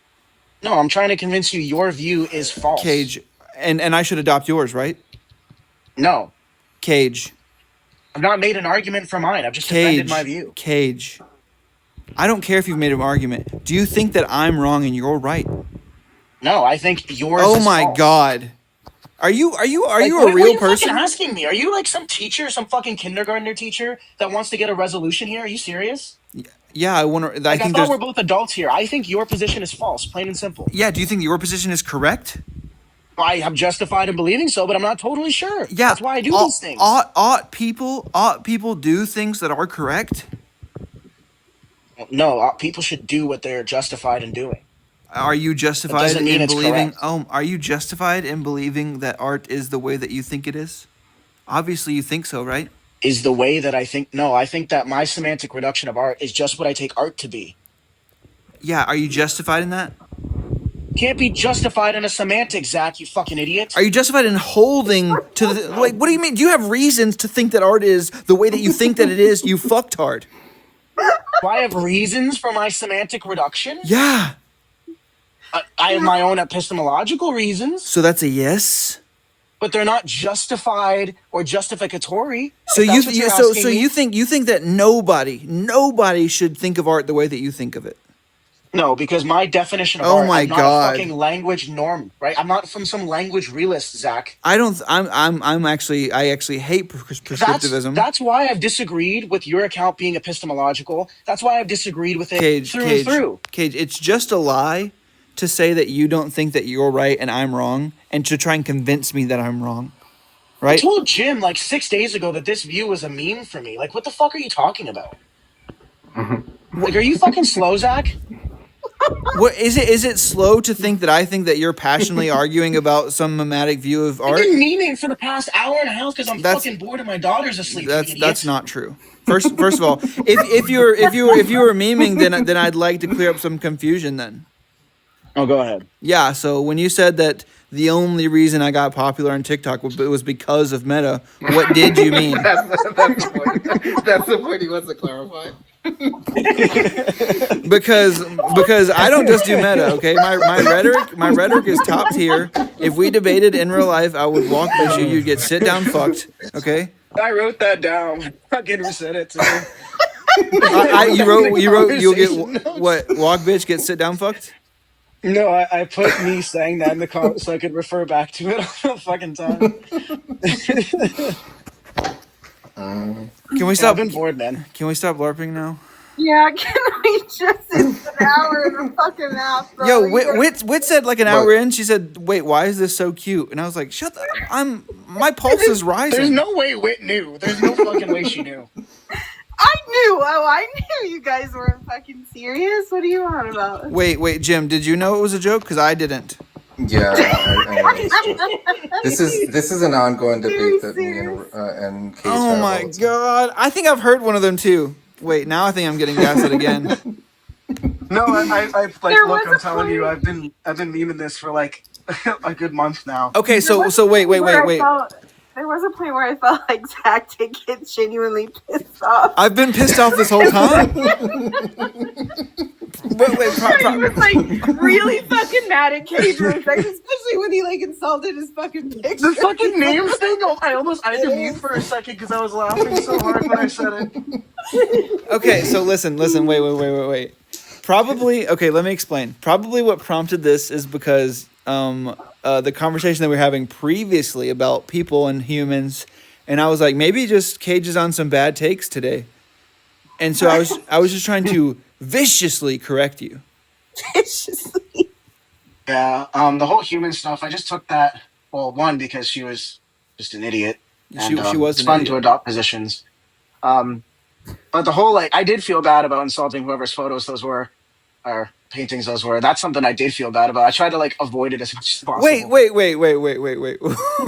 No, I'm trying to convince you your view is false. Kayj, and I should adopt yours, right? No, Kayj, I've not made an argument for mine. I've just defended my view. Kayj. I don't care if you've made an argument. Do you think that I'm wrong and you're right? No, I think yours Oh is my false. God. Are you Like, a what real are you person? fucking asking me? Are you like some teacher, some fucking kindergartner teacher that wants to get a resolution here? Are you serious? Yeah, I wonder. I Like, I think thought there's. we're both adults here. I think your position is false, plain and simple. Yeah, do you think your position is correct? I have justified in believing so, but I'm not totally sure. Yeah, That's why I do these things. Ought people do things that are correct? No, people should do what they're justified in doing. Are you justified doesn't mean in it's believing? correct. Are you justified in believing that art is the way that you think it is? Obviously, you think so, right? Is the way that I think. No, I think that my semantic reduction of art is just what I take art to be. Yeah. Are you justified in that? Can't be justified in a semantic, Zach, you fucking idiot. Are you justified in holding to the like? What do you mean? Do you have reasons to think that art is the way that you think that it is? You fucktard. Do I have reasons for my semantic reduction? Yeah. I have my own epistemological reasons, So that's a yes. but they're not justified or justificatory. So if that's what you're asking me. you think that nobody should think of art the way that you think of it. No, because my definition of Oh art, my I'm not God. a fucking language norm, right? I'm not from some language realist, Zach. I actually hate prescriptivism. That's why I've disagreed with your account being epistemological. That's why I've disagreed with it Kayj, through and through. Kayj, it's just a lie to say that you don't think that you're right and I'm wrong, and to try and convince me that I'm wrong. I Right? told Jim like 6 days ago that this view was a meme for me. Like, what the fuck are you talking about? Like, are you fucking slow, Zach? What is it? Is it slow to think that I think that you're passionately arguing about some mimetic view of I've art? been memeing for the past hour and a half because I'm fucking bored and my daughter's asleep. That's not true. First of all, if you were memeing, then I'd like to clear up some confusion. Then, Oh, go ahead. yeah. So when you said that the only reason I got popular on TikTok was because of Meta, what did you mean? That's the point. That's the point he wants to clarify. because I don't just do Meta. Okay, my rhetoric is top tier. If we debated in real life, I would walk with you. You'd get sit down fucked. Okay. I wrote that down. Fucking said it to me. You wrote you'll get what walk bitch get sit down fucked. No, I put me saying that in the comments so I could refer back to it all the fucking time. Can we stop? I've been bored, man. Can we stop LARPing now? Yeah, can we just it's an hour and a fucking half, bro? Yo, Wit said like an hour in. She said, "Wait, why is this so cute?" And I was like, "Shut the! My pulse is rising." There's no way Wit knew. There's no fucking way she knew. I knew. Oh, I knew you guys weren't fucking serious. What are you on about? Wait, Jim, did you know it was a joke? Because I didn't. Yeah, this is an ongoing debate that me and Kayj Oh have my all the time. God! I think I've heard one of them too. Wait, now I think I'm getting gaslit again. No, I've like There look. was I'm a telling you, point- I've been memeing this for like a good month now. Okay, so wait. There was a point where I felt like Zach did get genuinely pissed off. I've been pissed off this whole time. He was like really fucking mad at Kayj, especially when he like insulted his fucking picture. The fucking names thing. I had to mute for a second because I was laughing so hard when I said it. Okay, so listen, wait. Probably, okay, let me explain. Probably what prompted this is because the conversation that we were having previously about people and humans, and I was like, maybe just Kayj is on some bad takes today. And so I was just trying to viciously correct you. Viciously. Yeah, the whole human stuff. I just took that. Well, one because she was just an idiot. And, She was it's an fun idiot. to adopt positions. But the whole I did feel bad about insulting whoever's photos those were, or paintings those were. That's something I did feel bad about. I tried to like avoid it as much as possible.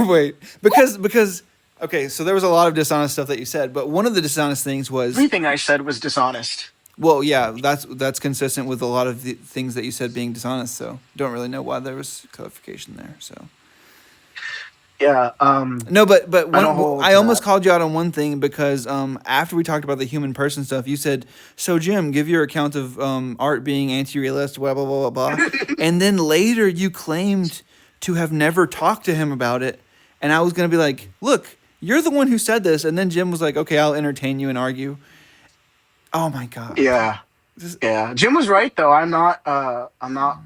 Wait. Because okay, so there was a lot of dishonest stuff that you said, but one of the dishonest things was Everything I said was dishonest. well, yeah, that's consistent with a lot of the things that you said being dishonest. So don't really know why there was clarification there. So Yeah. no, but I don't hold I to almost that. called you out on one thing because after we talked about the human person stuff, you said, "So Jim, give your account of art being anti-realist, blah blah blah blah blah," and then later you claimed to have never talked to him about it, and I was gonna be like, "Look, you're the one who said this," and then Jim was like, "Okay, I'll entertain you and argue." Oh my god. Yeah. This- Yeah. Jim was right though. I'm not.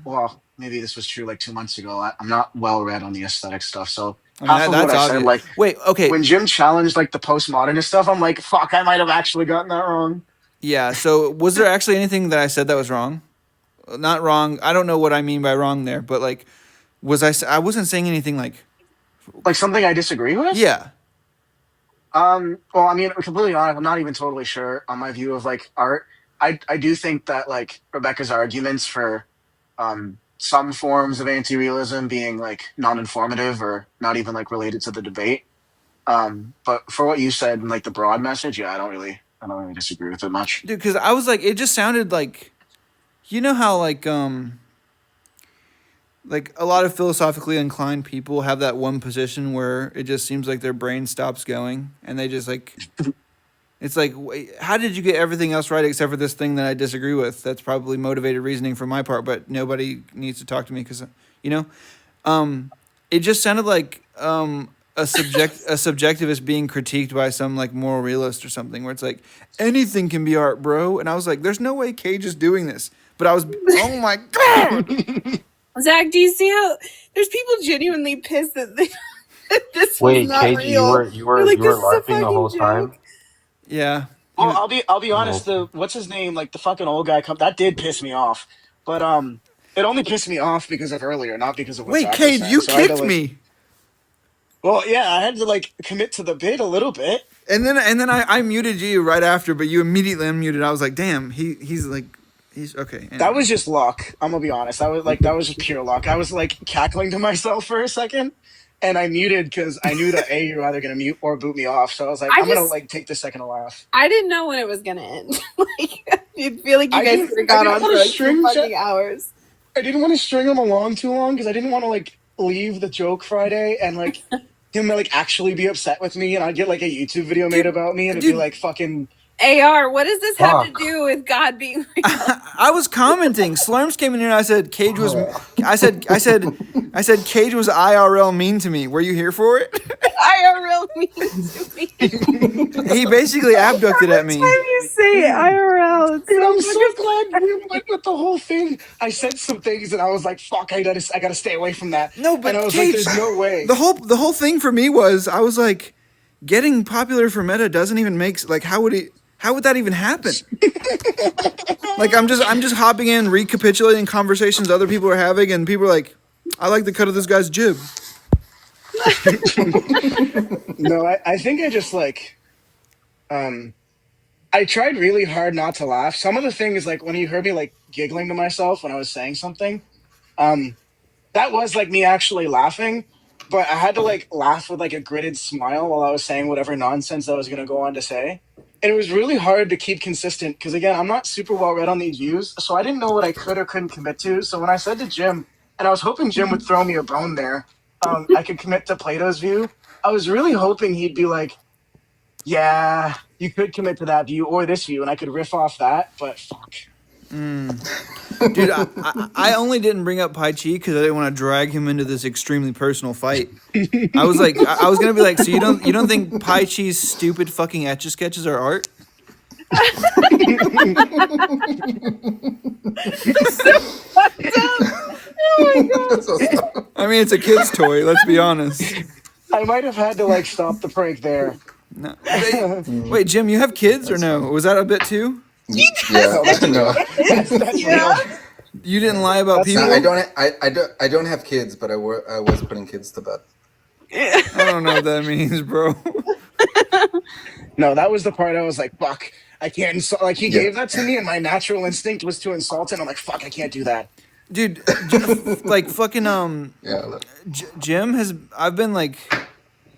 Well, maybe this was true like 2 months ago. I'm not well read on the aesthetic stuff. So I mean, half of what that's I said, obvious. like Wait, okay. when Jim challenged like the postmodernist stuff, I'm like, fuck, I might have actually gotten that wrong. Yeah. So, was there actually anything that I said that was wrong? Not wrong. I don't know what I mean by wrong there, but like, I wasn't saying anything like. Like something I disagree with. Yeah. Well, I mean, completely honest, I'm not even totally sure on my view of like art. I do think that like Rebecca's arguments for some forms of anti-realism being like non-informative or not even like related to the debate. But for what you said and like the broad message, yeah, I don't really disagree with it much. Dude, because I was like, it just sounded like, you know how like a lot of philosophically inclined people have that one position where it just seems like their brain stops going and they just like, it's like, wait, how did you get everything else right except for this thing that I disagree with? That's probably motivated reasoning for my part, but nobody needs to talk to me because, you know, it just sounded like a subjectivist being critiqued by some like moral realist or something where it's like anything can be art, bro. And I was like, there's no way Kayj is doing this. But I was, oh my god. Zach, do you see how there's people genuinely pissed that this was Wait, not Kayj, real? you They're were like, you were this is a LARPing the whole fucking time? joke. Yeah. Well, I'll be honest. No. The what's his name? Like the fucking old guy. That did piss me off. But it only pissed me off because of earlier, not because of what Wait, Zach was Kayj, saying. you So I had to kicked like. me. Well, yeah, I had to like commit to the bit a little bit. And then I muted you right after, but you immediately unmuted. I was like, damn, he's okay. Anyway. That was just luck. I'm gonna be honest. That was just pure luck. I was like cackling to myself for a second, and I muted because I knew that you were either gonna mute or boot me off. So I was like, I'm gonna like take this second to laugh. I didn't know when it was gonna end. Like, I feel like you I guys didn't- could have I gone didn't on wanna for like string 2 check- fucking hours. I didn't want to string him along too long because I didn't want to like leave the joke Friday and like him like actually be upset with me, and I'd get like a YouTube video made about me, and it'd be like fucking. AR, what does this have to Fuck. do with God being real? I was commenting. Slurms came in here and I said Kayj was. I said Kayj was IRL mean to me. Were you here for it? IRL means to me. He basically abducted at me. Every time you say IRL, it's And I'm so so glad we went with the whole thing. I said some things, and I was like, "Fuck, I gotta stay away from that." No, but and I was Kayj, like, "There's no way." The whole thing for me was I was like, getting popular for meta doesn't even make like how would that even happen? Like I'm just hopping in, recapitulating conversations other people are having, and people are like, I like the cut of this guy's jib. No, I think I just like, I tried really hard not to laugh. Some of the things, like when you heard me like giggling to myself when I was saying something, that was like me actually laughing, but I had to like laugh with like a gritted smile while I was saying whatever nonsense I was gonna go on to say. And it was really hard to keep consistent because again, I'm not super well read on these views, so I didn't know what I could or couldn't commit to. So when I said to Jim, and I was hoping Jim would throw me a bone there, I could commit to Plato's view. I was really hoping he'd be like, yeah, you could commit to that view or this view, and I could riff off that, but fuck. Dude, I only didn't bring up Pai Chi because I didn't want to drag him into this extremely personal fight. I was like, I was gonna be like, so you don't think Pai Chi's stupid fucking etch a sketches are art? Oh my god. I mean, it's a kid's toy. Let's be honest. I might have had to like stop the prank there. No. Wait, Jim, you have kids or no? Was that a bit too? Yeah, no. That's real. You didn't lie about people. I don't have kids, but I was putting kids to bed. I don't know what that means, bro. No, that was the part I was like, fuck, I can't insult. Like, he Yeah. gave that to me, and my natural instinct was to insult it. I'm like, fuck, I can't do that. Dude, like fucking Yeah. Jim has. I've been like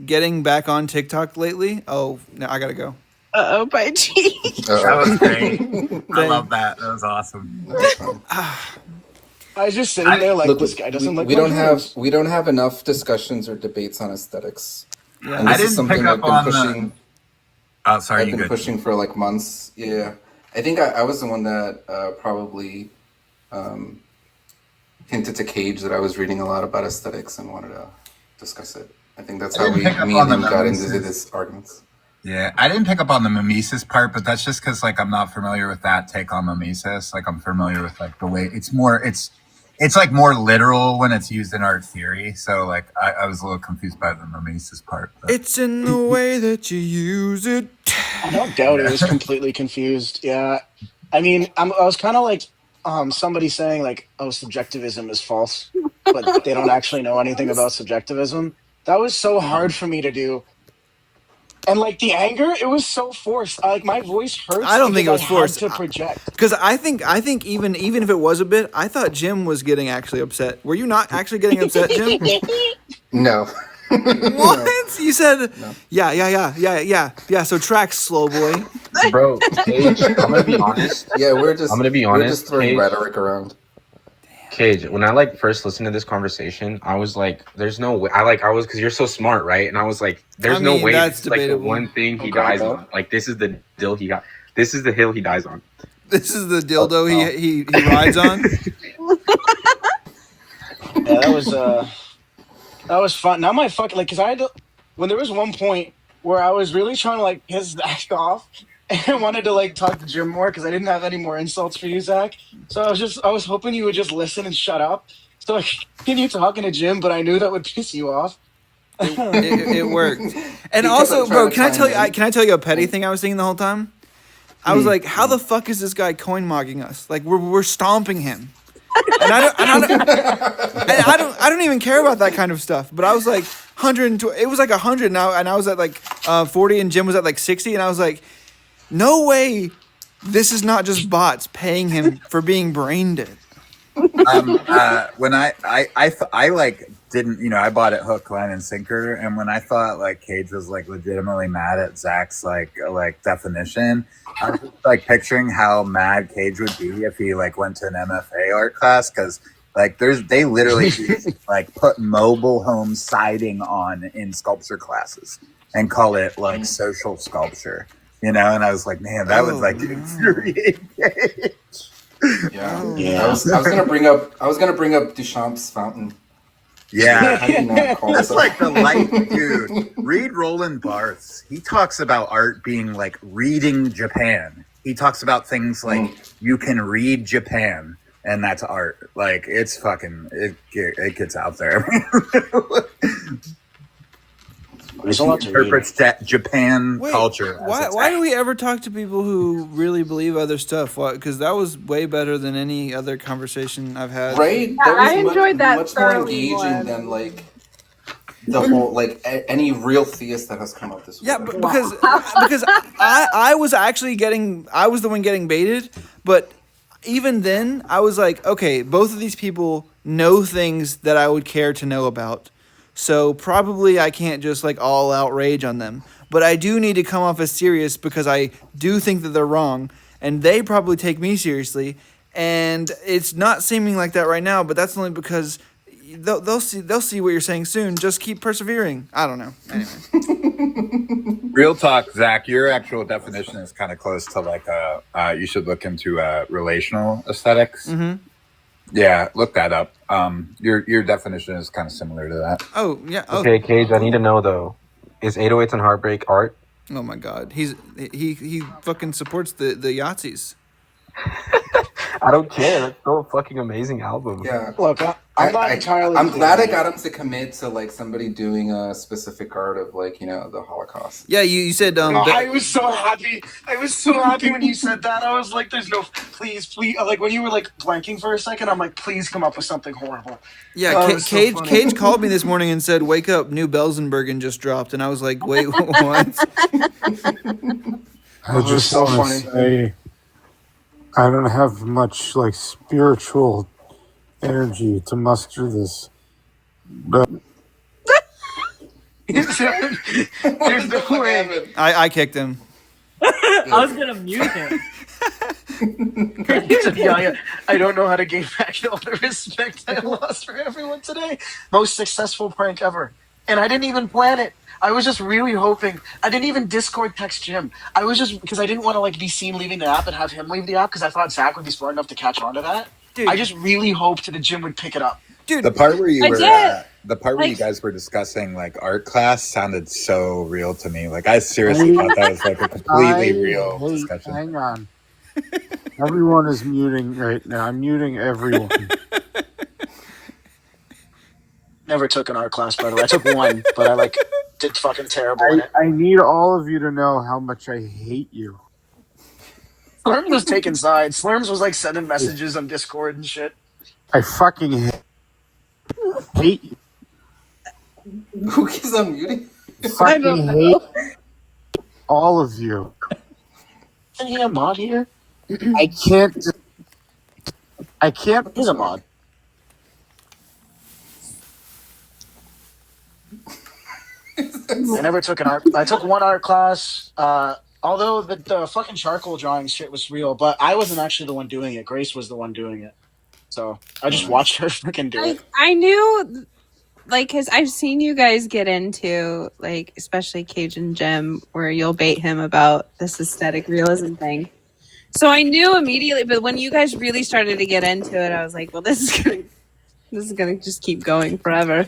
getting back on TikTok lately. Oh, no, I gotta go. Uh oh, bye, G. That was great. I love that. That was awesome. I was just sitting there like, Look, this guy doesn't like we my don't have dreams. we don't have enough discussions or debates on aesthetics, Yeah. and I this is didn't pick something up I've been on pushing. the. Oh, sorry, I've you been good. pushing for like months. Yeah, I think I was the one that probably hinted to Kayj that I was reading a lot about aesthetics and wanted to discuss it. I think that's I how didn't pick up me on and him the got into mimesis. this arguments. Yeah, I didn't pick up on the mimesis part, but that's just because like I'm not familiar with that take on mimesis. Like I'm familiar with like the way it's like more literal when it's used in art theory. So like I was a little confused by the mimesis part. But. It's in the way that you use it. I don't doubt he was completely confused. Yeah. I mean, I was kind of like somebody saying, like, oh, subjectivism is false, but they don't actually know anything about subjectivism. That was so hard for me to do. And like the anger, it was so forced. Like my voice hurts. I don't think it because was I forced. had to project. Because I think even if it was a bit, I thought Jim was getting actually upset. Were you not actually getting upset, Jim? No. What? You said, No. yeah. So tracks, slow boy. Bro, Kayj, I'm gonna be honest. Yeah, I'm gonna be we're honest, just throwing Kayj. rhetoric around. Kayj, when I like first listened to this conversation, I was like, "There's no way." I was because you're so smart, right? And I was like, "There's I no mean, way." that's This is like the debatable. one thing he Okay, dies bro. on. Like this is the deal he got. This is the hill he dies on. This is the dildo he rides on. Yeah, that was fun. Now my fuck, like, because I had to, when there was one point where I was really trying to like piss Zach off, and I wanted to like talk to Jim more because I didn't have any more insults for you, Zach. So I was hoping you would just listen and shut up, so I could continue talking to Jim. But I knew that would piss you off. It worked. And He also, kept bro, trying to chime in. can I tell you a petty thing I was thinking the whole time? I was like, how the fuck is this guy coin mogging us? Like we're stomping him. And I don't even care about that kind of stuff. But I was like 120. It was like 100 now, and I was at like 40, and Jim was at like 60, and I was like, no way, this is not just bots paying him for being brain dead. When I like didn't, I bought it hook, line, and sinker, and when I thought like Kayj was like legitimately mad at Zach's like definition, I was just, like picturing how mad Kayj would be if he like went to an MFA art class, because like they literally like put mobile home siding on in sculpture classes and call it like social sculpture, and I was like, man, that would like infuriate Kayj. Yeah. Yeah. I was gonna bring up Duchamp's fountain. Yeah. How do you not call That's it like the light, dude. Read Roland Barthes. He talks about art being like reading Japan. He talks about things like you can read Japan, and that's art. Like it's fucking it gets out there. There's a lot to read. Interprets Japan Wait, culture. Why do we ever talk to people who really believe other stuff? Because that was way better than any other conversation I've had. Right? Yeah, I enjoyed that much more thoroughly engaging one. than like the whole like any real theist that has come up this week. Yeah, but because I was actually I was the one getting baited, but even then I was like, okay, both of these people know things that I would care to know about. So probably I can't just like all out rage on them. But I do need to come off as serious because I do think that they're wrong, and they probably take me seriously. And it's not seeming like that right now, but that's only because they'll see what you're saying soon. Just keep persevering. I don't know. Anyway. Real talk, Zach. Your actual definition is kind of close to like you should look into relational aesthetics. Mm-hmm. Yeah, look that up. Your definition is kind of similar to that. Oh yeah. Oh. Okay, Kayj, I need to know though, is 808s and Heartbreak art? Oh my God. He fucking supports the Yahtzees. I don't care. That's still a fucking amazing album. Yeah. Look, I'm not entirely. I'm glad I clear. got him to commit to like somebody doing a specific art of like, you know, the Holocaust. Yeah, you said I was so happy. I was so happy when you said that. I was like, "There's no, please." Like when you were like blanking for a second, I'm like, "Please come up with something horrible." yeah. Oh, it was so Kayj funny. Kayj called me this morning and said, "Wake up, New Belzenbergen just dropped," and I was like, "Wait, what?" I just so want funny. to say, I don't have much like spiritual energy to muster this. But There's no way. I kicked him. I was gonna mute him. He said, yeah, I don't know how to gain back all the respect I lost for everyone today. Most successful prank ever. And I didn't even plan it. I was just really hoping. I didn't even Discord text Jim. I was just because I didn't want to like be seen leaving the app and have him leave the app because I thought Zach would be smart enough to catch on to that. Dude. I just really hoped that Jim would pick it up. Dude, The part where you I were, did. the part where you Like- guys were discussing like art class sounded so real to me. Like I seriously thought that was like a completely real discussion. Hang on. Everyone is muting right now. I'm muting everyone. Never took an art class, by the way. I took one, but I like did fucking terrible in it. I need all of you to know how much I hate you. Slurms was taking sides. Slurms was like sending messages on Discord and shit. I fucking hate you. Who keeps on muting? Fucking hate all of you. Isn't he a mod here? I can't. He's a mod. I never took an art. I took one art class. Although the fucking charcoal drawing shit was real, but I wasn't actually the one doing it. Grace was the one doing it. So I just watched her freaking do it. I knew, like, because I've seen you guys get into, like, especially Kayj and Jim, where you'll bait him about this aesthetic realism thing. So I knew immediately, but when you guys really started to get into it, I was like, well, this is gonna just keep going forever.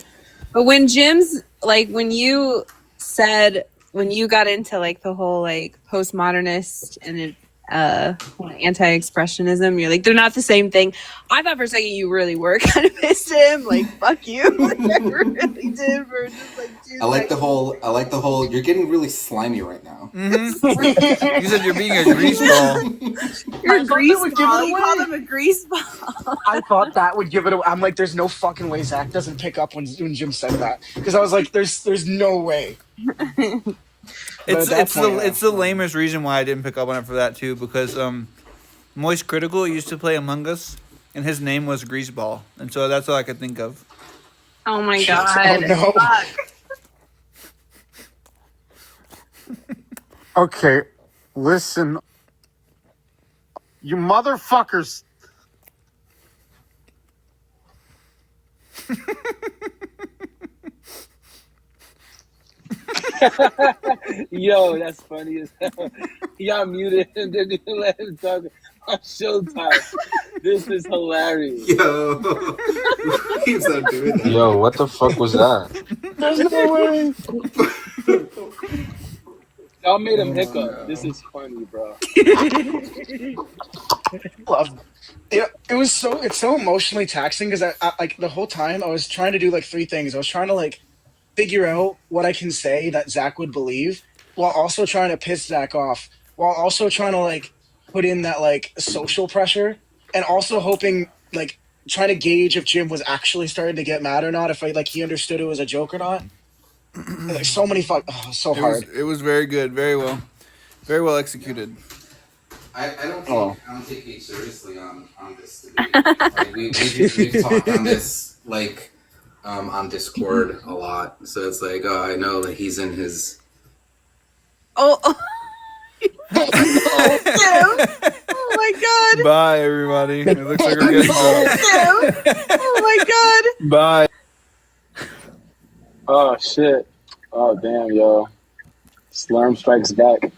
But when Jim's, like, when you got into, like, the whole, like, postmodernist and anti-expressionism, you're like, they're not the same thing. I thought for a second you really were kind of pissed at him, like, fuck you. Like, I really did for just, like, 2 I like seconds. the whole, you're getting really slimy right now. Mm-hmm. You said you're being a grease ball. You're I a thought grease that would give ball. it You away. called him a grease ball. I thought that would give it away. I'm like, there's no fucking way Zach doesn't pick up when Jim said that, because I was like, there's no way. It's But at that point, it's the lamest reason why I didn't pick up on it for that too, because Moist Critical used to play Among Us, and his name was Greaseball, and so that's all I could think of. Oh my Oh, god. no. Fuck. Okay, listen, you motherfuckers. Yo, that's funny as hell. Y'all muted him, didn't even let him talk on Showtime. This is hilarious. Yo, who keeps on doing that? Yo, what the fuck was that? There's no way. Y'all made him hiccup. This is funny, bro. It's so emotionally taxing because I like the whole time I was trying to do like 3 things. I was trying to like figure out what I can say that Zach would believe, while also trying to piss Zach off, while also trying to like put in that like social pressure, and also hoping like trying to gauge if Jim was actually starting to get mad or not, if he understood it was a joke or not. Like so many so hard. It was very good, very well executed. I don't take Kayj seriously on this debate. Like, we've talked on this like on Discord a lot, so it's like, oh, I know that he's in his. Oh. Oh my god. Bye, everybody. It looks like we're getting Oh my god. Bye. Oh, shit. Oh, damn, yo. Slurm strikes back.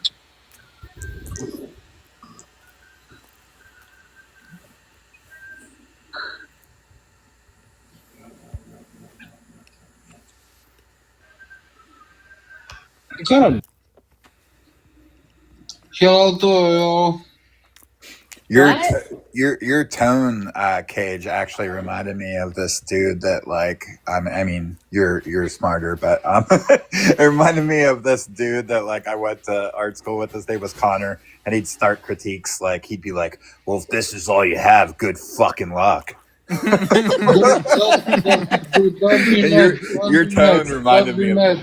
Kind of. Hello, Your tone, Kayj, actually reminded me of this dude that like I mean you're smarter, but it reminded me of this dude that like I went to art school with. His name was Connor, and he'd start critiques like he'd be like, "Well, if this is all you have, good fucking luck." Your tone reminded me of.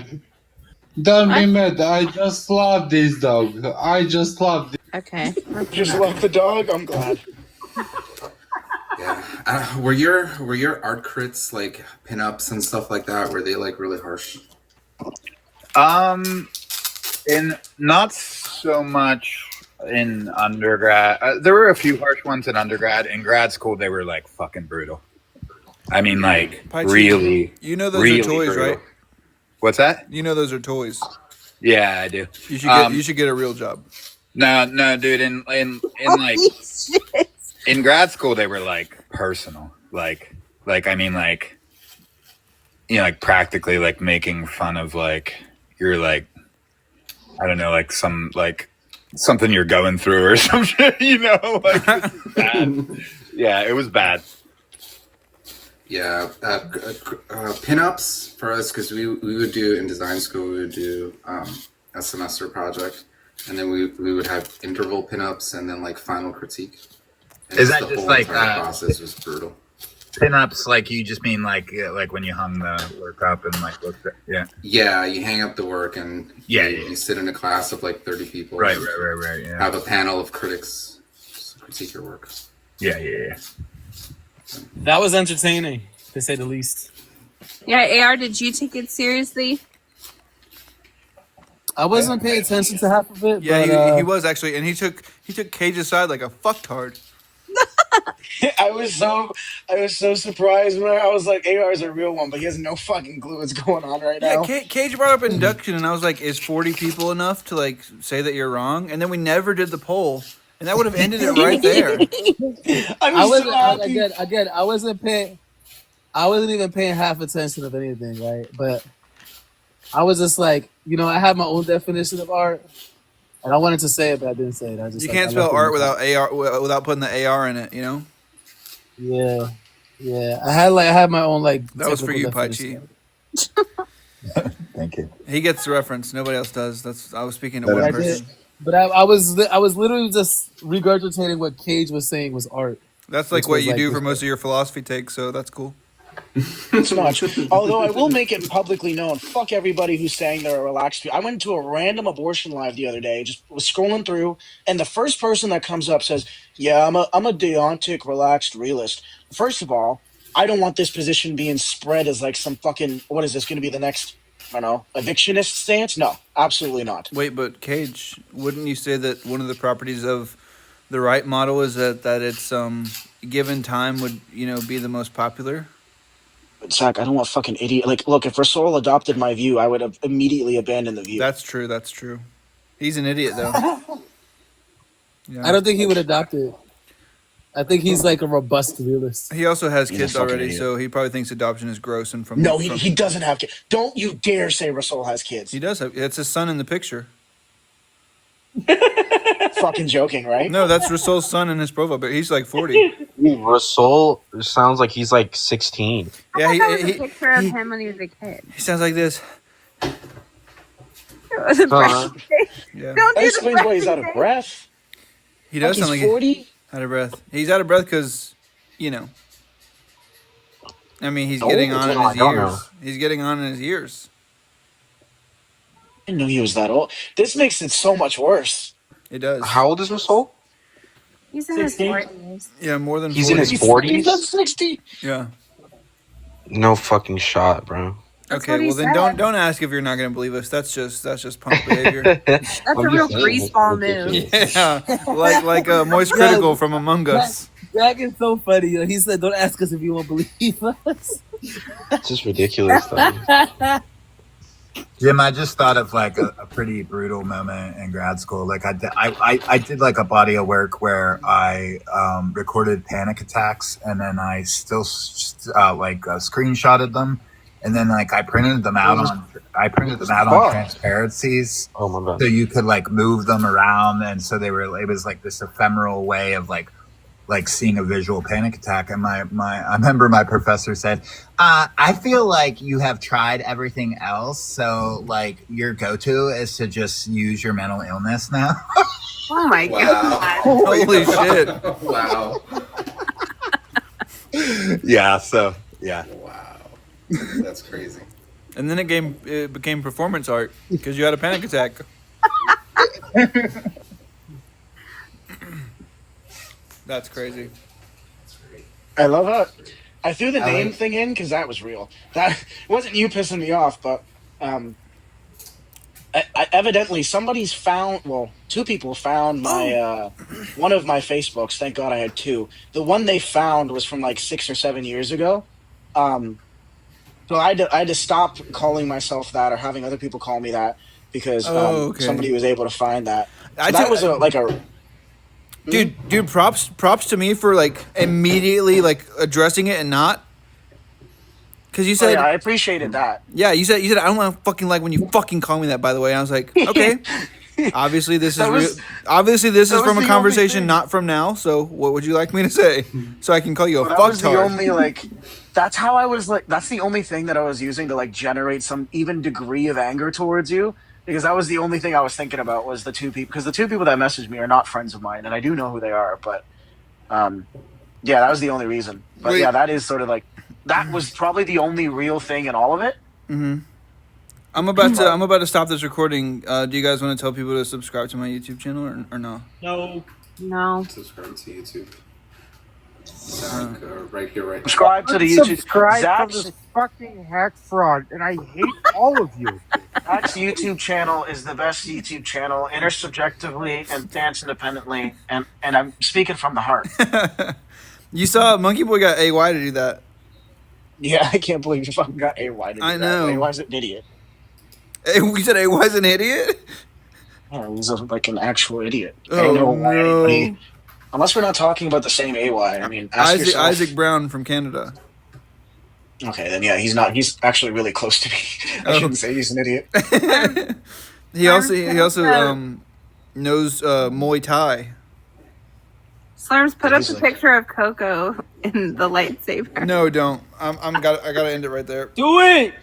Don't be mad. I just love this dog. I just love this. Okay. Just love the dog. I'm glad. Yeah. Were your art crits like pinups and stuff like that? Were they like really harsh? In not so much in undergrad. There were a few harsh ones in undergrad. In grad school, they were like fucking brutal. I mean, like really. You know those really are toys, brutal. right? What's that? You know those are toys. Yeah, I do. You should get a real job. No, dude. In like in grad school, they were like personal. Like I mean, like you know, like practically like making fun of like you're like I don't know, like some like something you're going through or some shit. You know, like bad. Yeah, it was bad. Yeah, pinups for us because we would do in design school we would do a semester project, and then we would have interval pinups and then like final critique. And Is that the just whole like entire process was brutal? Pinups, like you just mean like when you hung the work up and like looked at, yeah. Yeah, you hang up the work and you sit in a class of like 30 people. Right. Yeah. Have a panel of critics critique your work. Yeah. That was entertaining, to say the least. Yeah, AR, did you take it seriously? I wasn't paying attention to half of it. Yeah, but, he was actually, and he took Kayj's side like a fucktard. I was so surprised when I was like, AR is a real one, but he has no fucking clue what's going on right now. Yeah, Kayj brought up induction, and I was like, is 40 people enough to like say that you're wrong? And then we never did the poll, and that would have ended it right there. I was so happy. Again, I wasn't even paying half attention of anything, right? But I was just like, you know, I have my own definition of art, and I wanted to say it, but I didn't say it. I just You can't spell art without without putting the AR in it, you know? Yeah. I had my own like. That was for you, Pachi. Thank you. He gets the reference. Nobody else does. I was speaking to one person. But I was literally just regurgitating what Kayj was saying was art. That's like what you do for most of your philosophy takes, so that's cool. It's much. Although I will make it publicly known. Fuck everybody who's saying they're a relaxed. I went to a random abortion live the other day. Just was scrolling through, and the first person that comes up says, "Yeah, I'm a deontic, relaxed realist." First of all, I don't want this position being spread as like some fucking. What is this going to be the next? I don't know, evictionist stance? No, absolutely not. Wait, but Kayj, wouldn't you say that one of the properties of the right model is that it's given time would be the most popular? Zach, I don't want fucking idiot. Like, look, if Rasul adopted my view, I would have immediately abandoned the view. That's true. He's an idiot, though. Yeah. I don't think he would adopt it. I think he's like a robust realist. He also has kids already, so he probably thinks adoption is gross. And No, he doesn't have kids. Don't you dare say Rasul has kids. He does have. It's his son in the picture. Fucking joking, right? No, that's Rasul's son in his profile, but he's like 40. Rasul sounds like he's like 16. Yeah, That was a picture of him when he was a kid. He sounds like this. It was a Yeah. That explains why he's out of breath. He does sound like 40? Out of breath. He's out of breath because, I mean, he's getting on in his years. He's getting on in his years. I didn't know he was that old. This makes it so much worse. It does. How old is Rasul? He's in his 40s. Yeah, more than 40. He's in his 40s? He's at 60. Yeah. No fucking shot, bro. Okay, well then don't ask if you're not gonna believe us. That's just punk behavior. That's a real greaseball move. Yeah, like Moist Critical from Among Us. Jack is so funny. He said, "Don't ask us if you won't believe us." It's just ridiculous, though. Jim, I just thought of like a pretty brutal moment in grad school. Like I did like a body of work where I recorded panic attacks, and then I still screenshotted them. And then like I printed them out on transparencies. Oh my god. So you could like move them around, and so it was like this ephemeral way of like like seeing a visual panic attack. And I remember my professor said, I feel like you have tried everything else. So like your go-to is to just use your mental illness now. Oh my god. Holy shit. Wow. Yeah. So yeah. Wow. That's crazy. And then it became performance art because you had a panic attack. That's crazy. I love how I threw the I name like- thing in because that was real. That wasn't you pissing me off, but I evidently somebody's found. Well, two people found my one of my Facebooks. Thank God I had two. The one they found was from like 6 or 7 years ago. So I had to stop calling myself that or having other people call me that because Okay. somebody was able to find that. So I that took- was a Dude, props to me for like immediately like addressing it and not. Because you Oh, said, yeah, I appreciated that. yeah, you said I don't want to fucking like when you fucking call me that. By the way, and I was like, okay, obviously this is That was- obviously this that is was from a the only conversation thing. not from now. So what would you like me to say so I can call you a That was the fucktard? only like. That's how I was like. That's the only thing that I was using to like generate some even degree of anger towards you. Because that was the only thing I was thinking about was the two people. Because the two people that messaged me are not friends of mine, and I do know who they are. But, yeah, that was the only reason. But Wait. yeah, that is sort of like that was probably the only real thing in all of it. I'm about to stop this recording. Do you guys want to tell people to subscribe to my YouTube channel or no? No. No. Subscribe to YouTube. Zach, right here, right now. Subscribe to the YouTube. Subscribe Zach's, from this fucking hack fraud, and I hate all of you. Zach's YouTube channel is the best YouTube channel, intersubjectively and dance independently, and I'm speaking from the heart. You saw Monkey Boy got AY to do that. Yeah, I can't believe you fucking got AY to do I that. know. AY's an idiot. We said AY's an idiot. Oh, he's like an actual idiot. I Oh, don't know why anybody. no. Unless we're not talking about the same AY. I mean, ask yourself. Isaac Brown from Canada. Okay, then yeah, he's not. He's actually really close to me. I shouldn't say he's an idiot. He also knows Muay Thai. Slurms, put up He's a like- picture of Coco in the lightsaber. No, don't. I gotta end it right there. Do it!